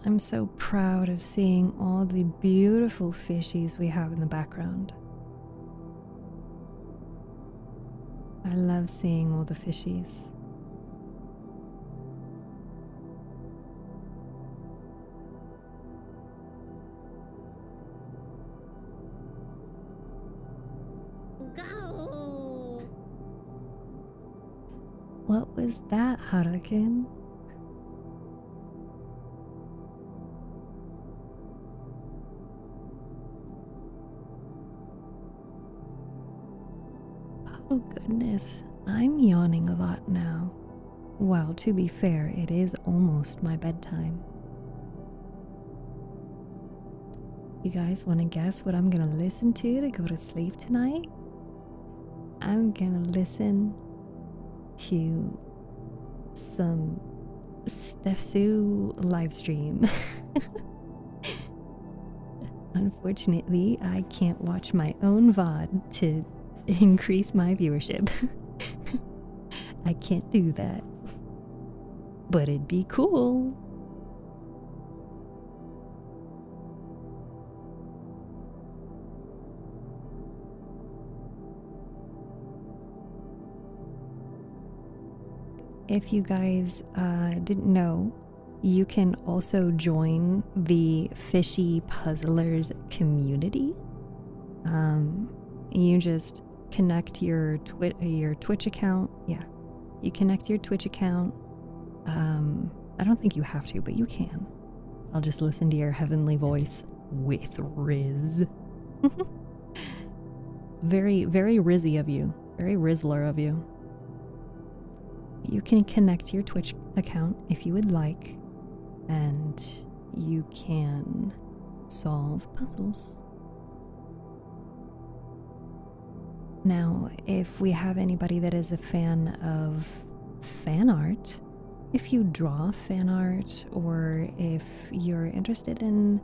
I'm so proud of seeing all the beautiful fishies we have in the background. I love seeing all the fishies.
Go!
What was that, Harukin?
Oh goodness, I'm yawning a lot now. Well, to be fair, it is almost my bedtime. You guys want to guess what I'm gonna listen to go to sleep tonight? I'm gonna listen to some StephTsu live stream. Unfortunately, I can't watch my own VOD to increase my viewership. I can't do that. But it'd be cool. If you guys didn't know, you can also join the Fishy Puzzlers community. You just connect your Twitch account. Yeah, you connect your Twitch account. I don't think you have to, but you can. I'll just listen to your heavenly voice with Riz. Very, very Rizzy of you. Very Rizzler of you. You can connect your Twitch account if you would like, and you can solve puzzles. Now, if we have anybody that is a fan of fan art, if you draw fan art, or if you're interested in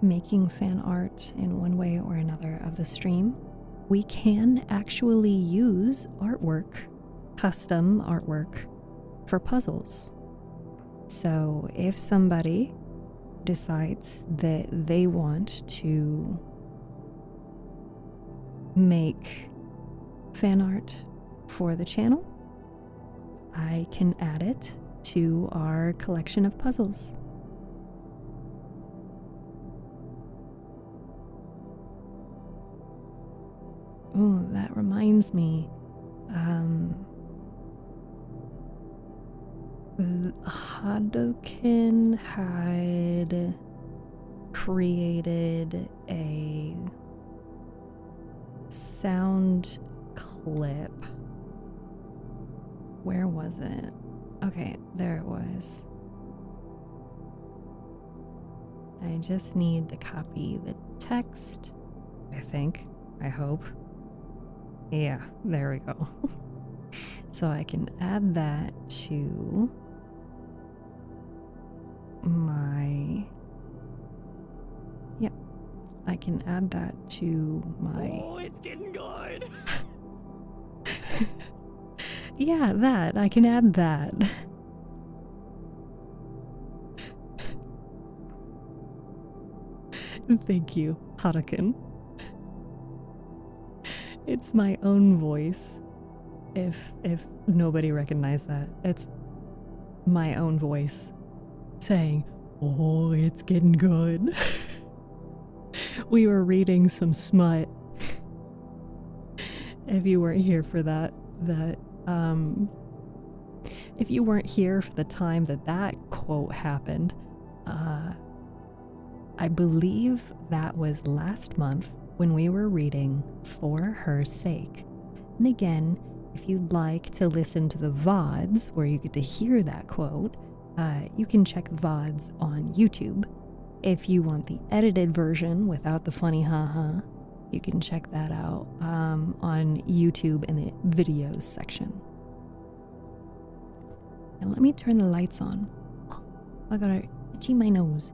making fan art in one way or another of the stream, we can actually use artwork, custom artwork, for puzzles. So if somebody decides that they want to make fan art for the channel, I can add it to our collection of puzzles. Oh, that reminds me. Hadoken had created a sound clip. Where was it? Okay, there it was. I just need to copy the text, I think. I hope. Yeah, there we go. So I can add that to my... Yep, I can add that to my...
Oh, it's getting good!
Yeah, that. I can add that. Thank you, Harukin. It's my own voice. If nobody recognized that, it's my own voice saying, "Oh, it's getting good." We were reading some smut. If you weren't here for that, if you weren't here for the time that quote happened, I believe that was last month when we were reading For Her Sake. And again, if you'd like to listen to the VODs where you get to hear that quote, you can check the VODs on YouTube. If you want the edited version without the funny haha, you can check that out on YouTube in the videos section. And let me turn the lights on. I gotta itchy my nose.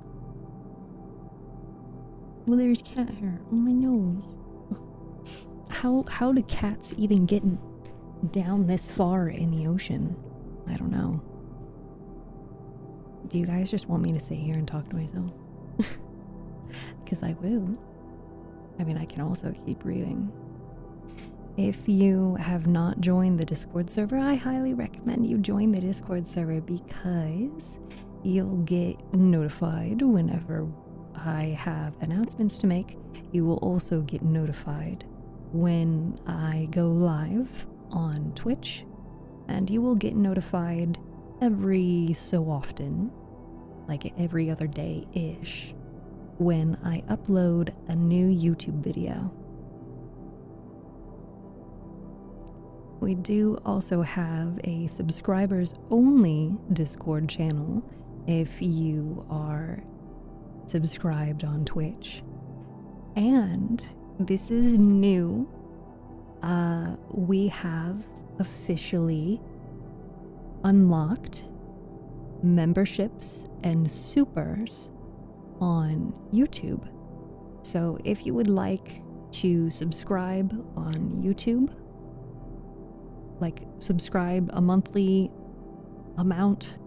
Well, there's cat hair on my nose. How do cats even get down this far in the ocean? I don't know. Do you guys just want me to sit here and talk to myself? Because I will. I mean, I can also keep reading. If you have not joined the Discord server, I highly recommend you join the Discord server because you'll get notified whenever I have announcements to make. You will also get notified when I go live on Twitch, and you will get notified every so often, like every other day-ish, when I upload a new YouTube video. We do also have a subscribers only Discord channel if you are subscribed on Twitch. And this is new. We have officially unlocked memberships and supers on YouTube. So if you would like to subscribe on YouTube, like subscribe a monthly amount,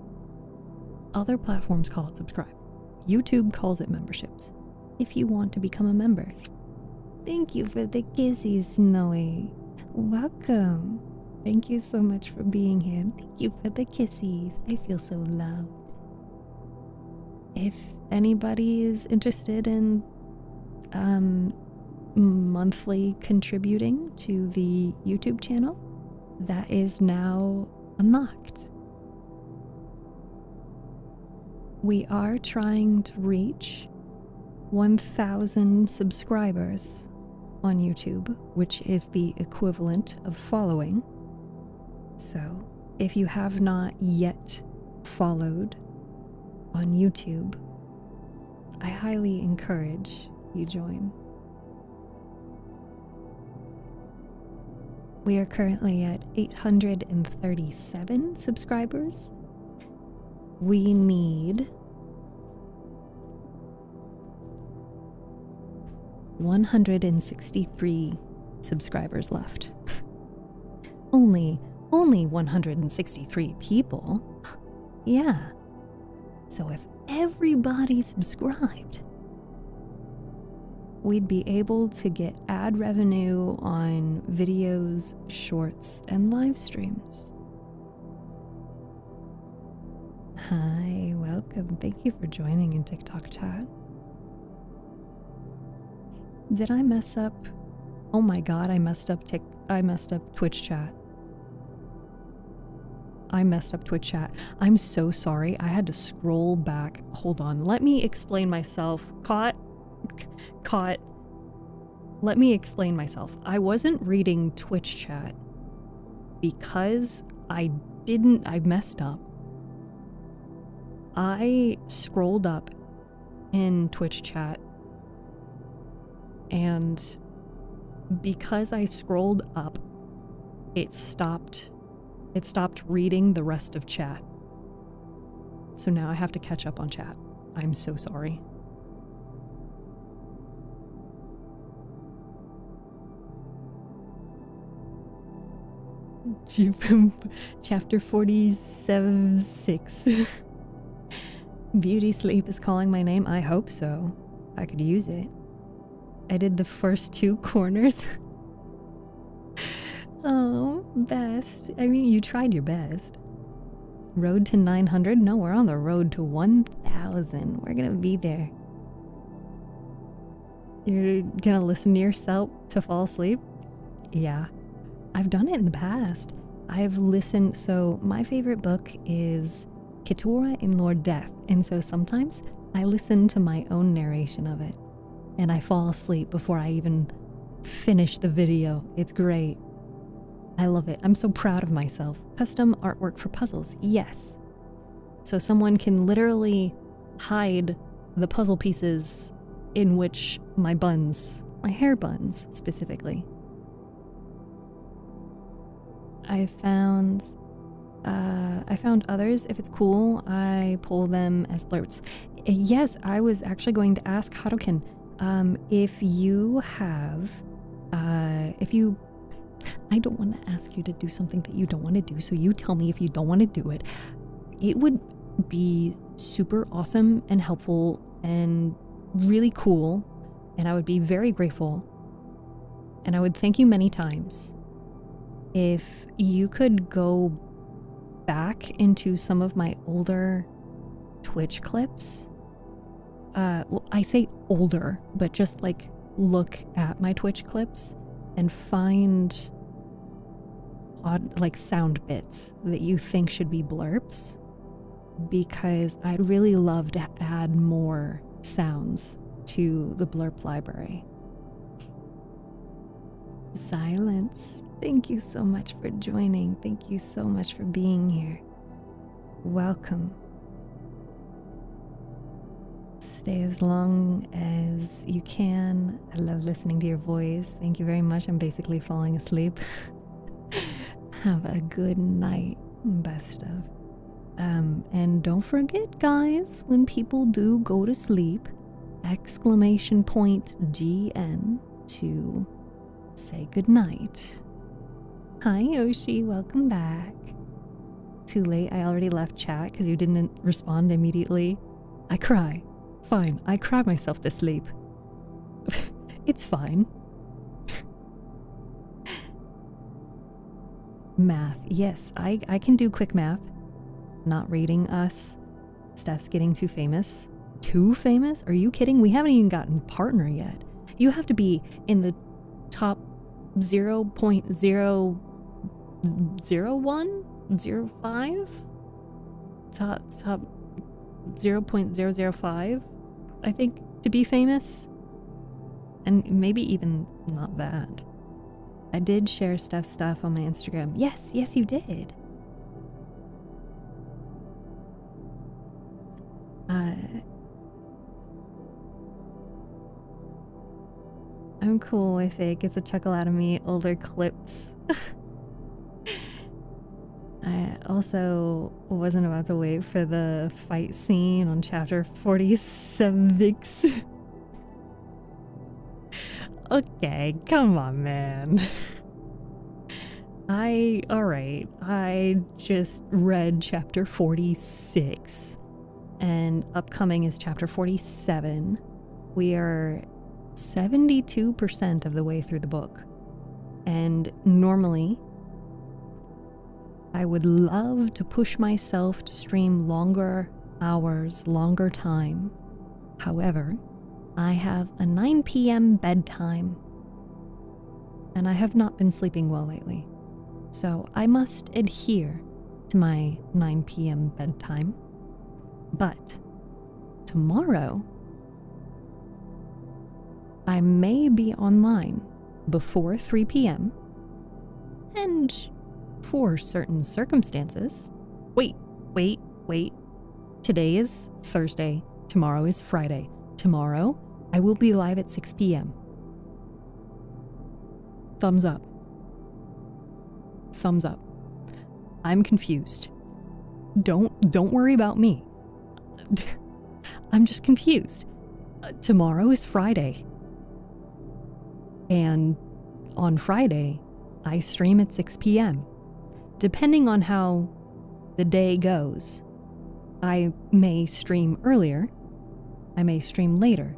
other platforms call it subscribe. YouTube calls it memberships. If you want to become a member. Thank you for the kisses, Snowy. Welcome. Thank you so much for being here. Thank you for the kisses. I feel so loved. If anybody is interested in monthly contributing to the YouTube channel, that is now unlocked. We are trying to reach 1,000 subscribers on YouTube, which is the equivalent of following. So, if you have not yet followed on YouTube, I highly encourage you join. We are currently at 837 subscribers. We need 163 subscribers left. Only 163 people? Yeah. So if everybody subscribed, we'd be able to get ad revenue on videos, shorts, and live streams. Hi, welcome. Thank you for joining in TikTok chat. Did I mess up? Oh my god, I messed up Twitch chat. I messed up Twitch chat. I'm so sorry. I had to scroll back. Hold on. Let me explain myself. Caught. Let me explain myself. I wasn't reading Twitch chat because I messed up. I scrolled up in Twitch chat, and because I scrolled up, it stopped reading the rest of chat. So now I have to catch up on chat. I'm so sorry. Chapter 47:6. Beauty sleep is calling my name. I hope so. I could use it. I did the first 2 corners. Oh, best. I mean, you tried your best. Road to 900? No, we're on the road to 1,000. We're gonna be there. You're gonna listen to yourself to fall asleep? Yeah. I've done it in the past. I've listened, so my favorite book is Keturah in Lord Death, and so sometimes I listen to my own narration of it, and I fall asleep before I even finish the video. It's great. I love it. I'm so proud of myself. Custom artwork for puzzles, yes. So someone can literally hide the puzzle pieces in which my hair buns specifically. I found others. If it's cool, I pull them as blurbs. Yes, I was actually going to ask Harukin, if you have, I don't want to ask you to do something that you don't want to do, so you tell me if you don't want to do it. It would be super awesome and helpful and really cool, and I would be very grateful, and I would thank you many times if you could go back into some of my older Twitch clips. Well, I say older, but just like look at my Twitch clips and find odd, like sound bits that you think should be blurbs, because I'd really love to add more sounds to the blurb library. Silence. Thank you so much for joining. Thank you so much for being here. Welcome. Stay as long as you can. I love listening to your voice. Thank you very much. I'm basically falling asleep. Have a good night, best of. And don't forget, guys, when people do go to sleep, !GN to say goodnight. Hi, Yoshi. Welcome back. Too late. I already left chat because you didn't respond immediately. I cry. Fine. I cry myself to sleep. It's fine. Math. Yes, I can do quick math. Not rating us. Steph's getting too famous. Too famous? Are you kidding? We haven't even gotten partner yet. You have to be in the top 0.00105? Top 0.005, I think, to be famous. And maybe even not that. I did share Steph's stuff on my Instagram. Yes, you did. I'm cool with it. Gets a chuckle out of me. Older clips. I also wasn't about to wait for the fight scene on chapter 46. Okay, come on, man. Alright, I just read chapter 46, and upcoming is chapter 47. We are 72% of the way through the book, and normally I would love to push myself to stream longer hours, longer time. However, I have a 9 p.m. bedtime, and I have not been sleeping well lately, so I must adhere to my 9 p.m. bedtime. But tomorrow, I may be online before 3 p.m. and for certain circumstances. Wait. Today is Thursday. Tomorrow is Friday. Tomorrow, I will be live at 6 p.m. Thumbs up. Thumbs up. I'm confused. Don't worry about me. I'm just confused. Tomorrow is Friday. And on Friday, I stream at 6 p.m. Depending on how the day goes, I may stream earlier, I may stream later,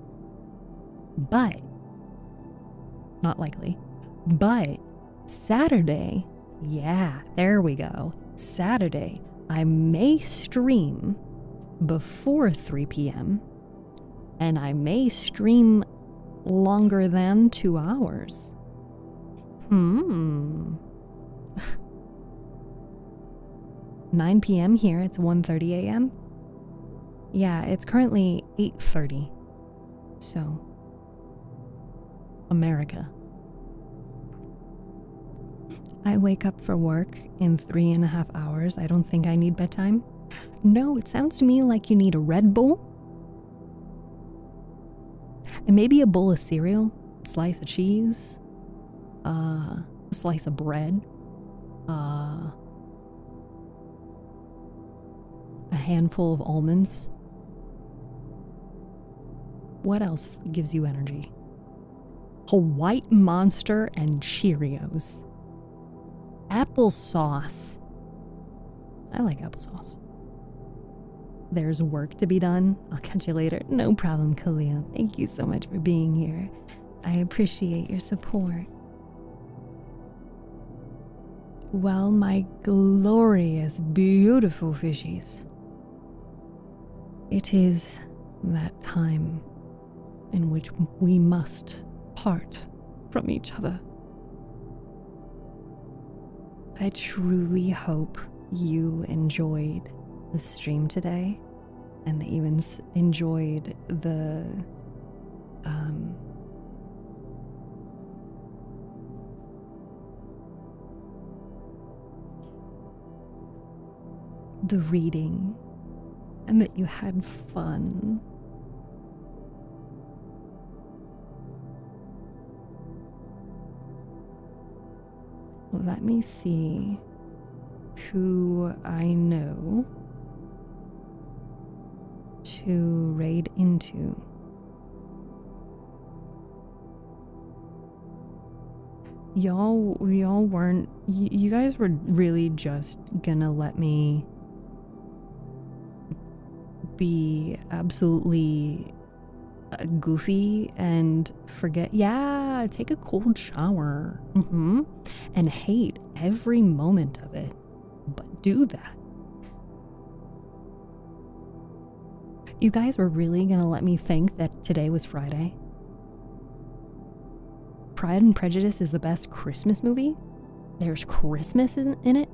but, not likely, but Saturday, yeah, there we go, Saturday, I may stream before 3 p.m. and I may stream longer than 2 hours. 9 p.m. here, it's 1:30 a.m. Yeah, it's currently 8:30. So, America. I wake up for work in 3.5 hours. I don't think I need bedtime. No, it sounds to me like you need a Red Bull. And maybe a bowl of cereal, a slice of cheese, a slice of bread, a handful of almonds. What else gives you energy? A White Monster and Cheerios. Applesauce. I like applesauce. There's work to be done. I'll catch you later. No problem, Khalil. Thank you so much for being here. I appreciate your support. Well, my glorious, beautiful fishies, it is that time in which we must part from each other. I truly hope you enjoyed the stream today and that you enjoyed the
the reading and that you had fun. Let me see who I know to raid into. Y'all weren't, you guys were really just gonna let me be absolutely goofy and forget, yeah, take a cold shower, and hate every moment of it, but do that. You guys were really gonna let me think that today was Friday? Pride and Prejudice is the best Christmas movie? There's Christmas in it?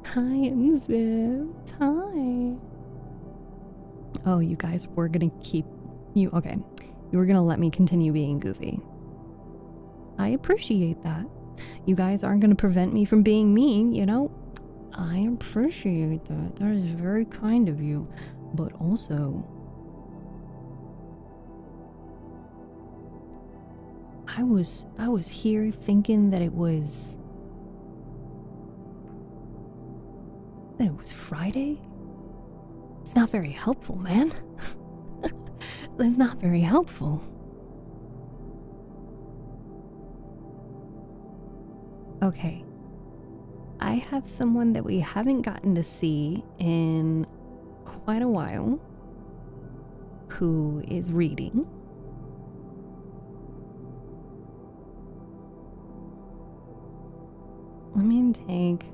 Hi, Zip. Hi. Oh, you guys were gonna keep you okay. You were gonna let me continue being goofy. I appreciate that. You guys aren't gonna prevent me from being mean, you know? I appreciate that. That is very kind of you. But also, I was here thinking that it was Friday. It's not very helpful, man. That's not very helpful. Okay. I have someone that we haven't gotten to see in quite a while who is reading. Let me take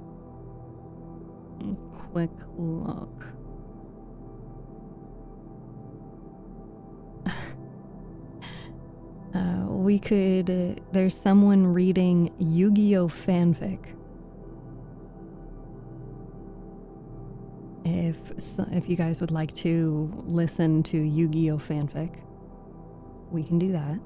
a quick look. There's someone reading Yu-Gi-Oh fanfic. If you guys would like to listen to Yu-Gi-Oh fanfic, we can do that.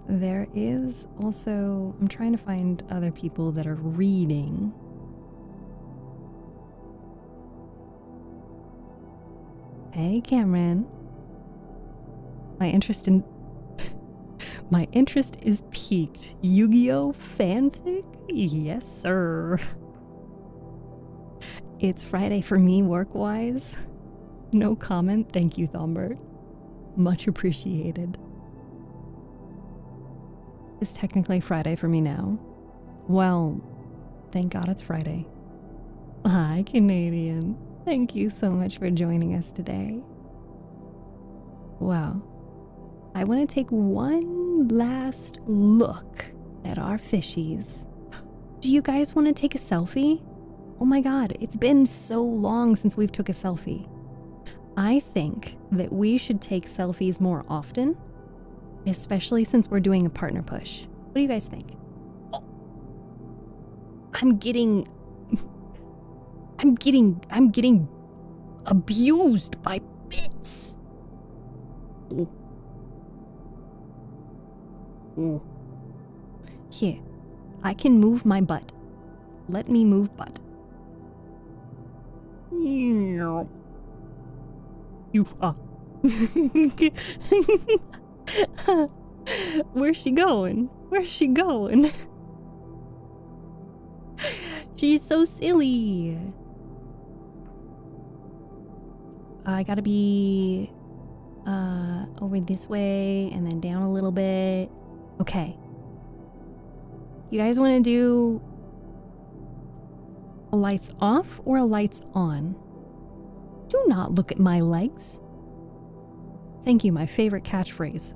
There is also, I'm trying to find other people that are reading. Hey, Cameron. My interest is piqued. Yu-Gi-Oh fanfic? Yes, sir. It's Friday for me work-wise. No comment. Thank you, Thombert. Much appreciated. It's technically Friday for me now. Well, thank God it's Friday. Hi, Canadian. Thank you so much for joining us today. Wow. I want to take one last look at our fishies. Do you guys want to take a selfie? Oh my God, it's been so long since we've took a selfie. I think that we should take selfies more often, especially since we're doing a partner push. What do you guys think? Oh, I'm getting abused by bits. Oh. Oh. Here, I can move my butt. Let me move butt. You are. Where's she going? Where's she going? She's so silly. I gotta be over this way and then down a little bit. Okay. You guys want to do a lights off or a lights on? Do not look at my legs. Thank you, my favorite catchphrase.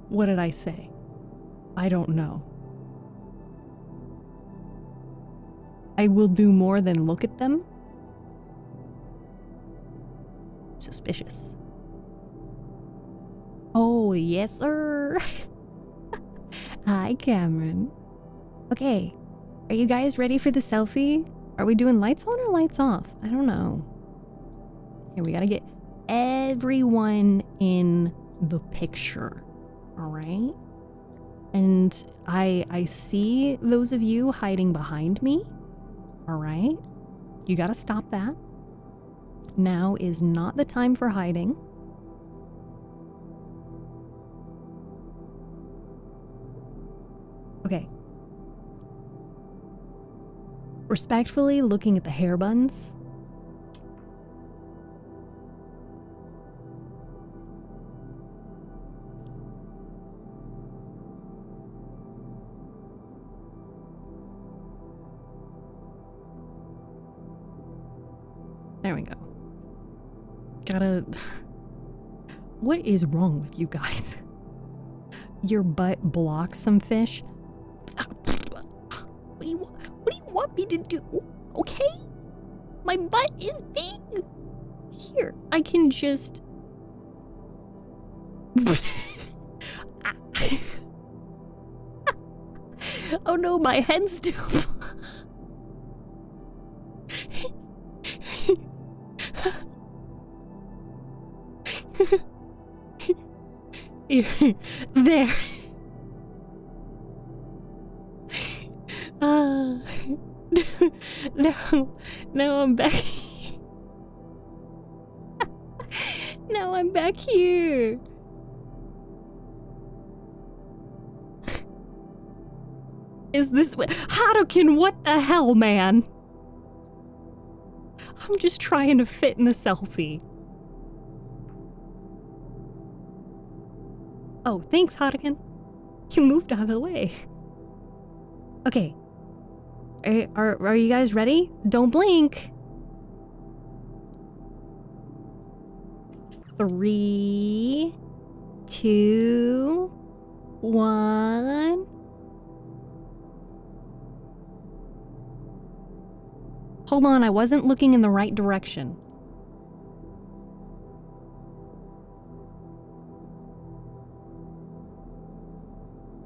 What did I say? I don't know. I will do more than look at them. Suspicious. Oh, yes, sir. Hi, Cameron. Okay, are you guys ready for the selfie? Are we doing lights on or lights off? I don't know. Here, we gotta get everyone in the picture. All right?
And I see those of you hiding behind me. All right? You gotta stop that. Now is not the time for hiding. Okay. Respectfully looking at the hair buns. There we go. Gotta... What is wrong with you guys? Your butt blocks some fish? What do you want me to do? Okay? My butt is big. Here, I can just... Oh no, my head's still... There. Now I'm back. Now I'm back here. Is this Harukin? What the hell, man? I'm just trying to fit in the selfie. Oh, thanks, Harukin. You moved out of the way. Okay. Are you guys ready? Don't blink. 3, 2, 1. Hold on, I wasn't looking in the right direction.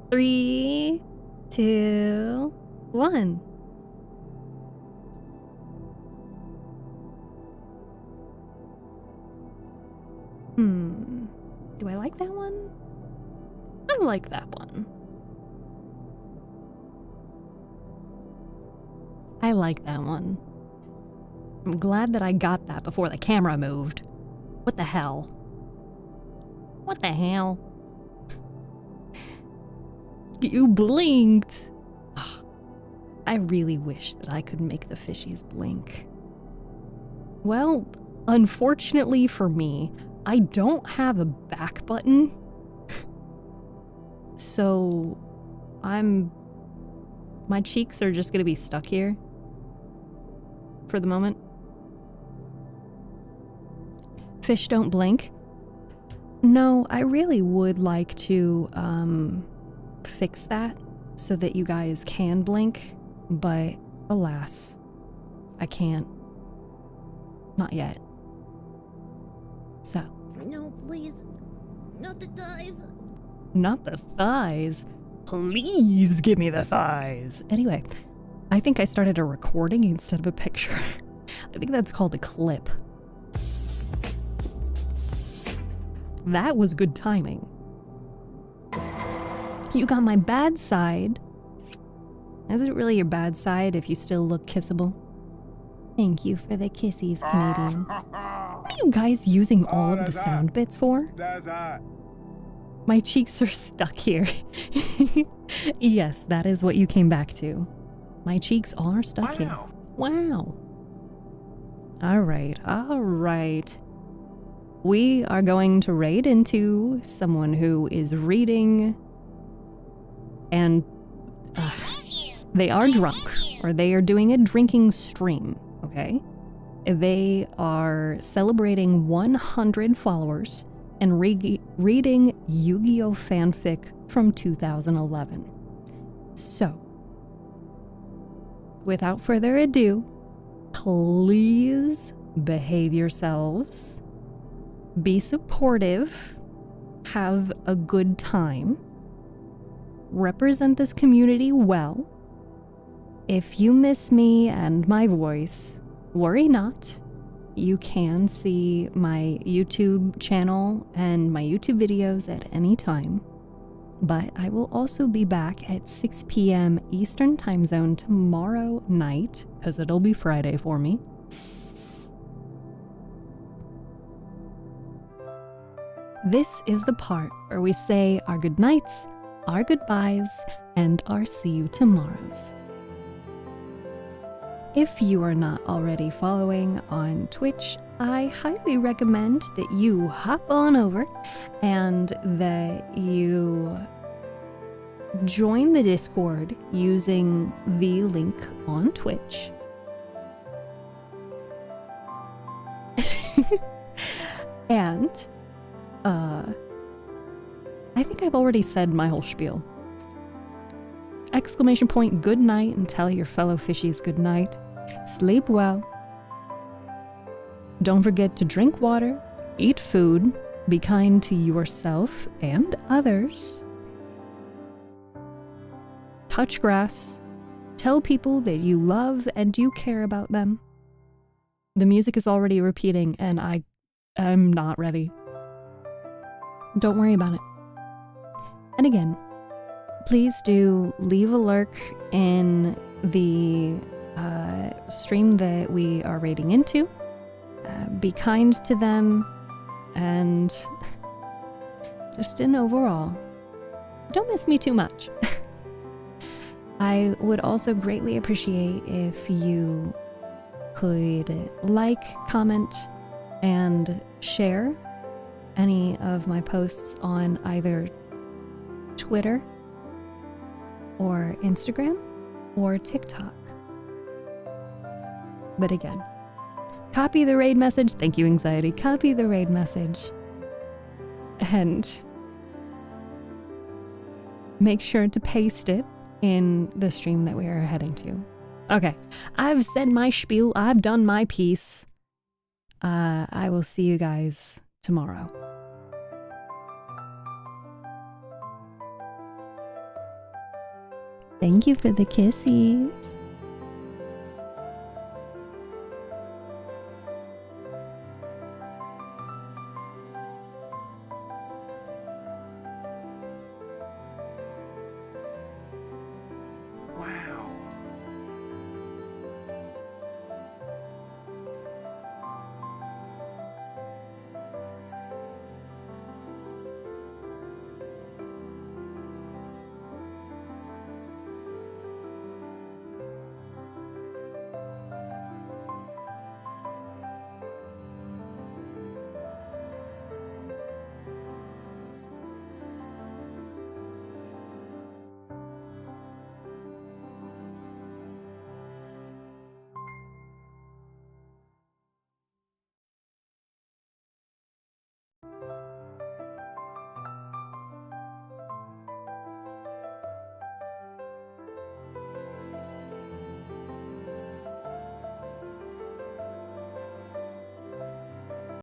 Three, 2, 1. Do I like that one? I like that one. I like that one. I'm glad that I got that before the camera moved. What the hell? What the hell? You blinked. I really wish that I could make the fishies blink. Well, unfortunately for me, I don't have a back button. So my cheeks are just gonna be stuck here for the moment. Fish don't blink. No, I really would like to fix that so that you guys can blink, but alas, I can't. Not yet. So.
No, please. Not the thighs.
Not the thighs. Please give me the thighs. Anyway, I think I started a recording instead of a picture. I think that's called a clip. That was good timing. You got my bad side. Is it really your bad side if you still look kissable? Thank you for the kissies, Canadian. What are you guys using all of the sound bits for? My cheeks are stuck here. Yes, that is what you came back to. My cheeks are stuck here. Wow. All right. We are going to raid into someone who is reading and they are drunk, or they are doing a drinking stream, okay? They are celebrating 100 followers and reading Yu-Gi-Oh! Fanfic from 2011. So, without further ado, please behave yourselves, be supportive, have a good time, represent this community well. If you miss me and my voice, worry not. You can see my YouTube channel and my YouTube videos at any time. but I will also be back at 6 p.m. Eastern Time Zone tomorrow night, because it'll be Friday for me. This is the part where we say our good nights, our goodbyes, and our see you tomorrows. If you are not already following on Twitch, I highly recommend that you hop on over and that you join the Discord using the link on Twitch. And I think I've already said my whole spiel. Exclamation point, good night, and tell your fellow fishies good night. Sleep well. Don't forget to drink water, eat food, be kind to yourself and others. Touch grass. Tell people that you love and you care about them. The music is already repeating and I'm not ready. Don't worry about it. And again, please do leave a lurk in the stream that we are raiding into. Be kind to them, and just in overall, don't miss me too much. I would also greatly appreciate if you could like, comment, and share any of my posts on either Twitter or Instagram or TikTok. But again, copy the raid message. Thank you, anxiety. Copy the raid message and make sure to paste it in the stream that we are heading to. Okay, I've said my spiel. I've done my piece. I will see you guys tomorrow. Thank you for the kisses.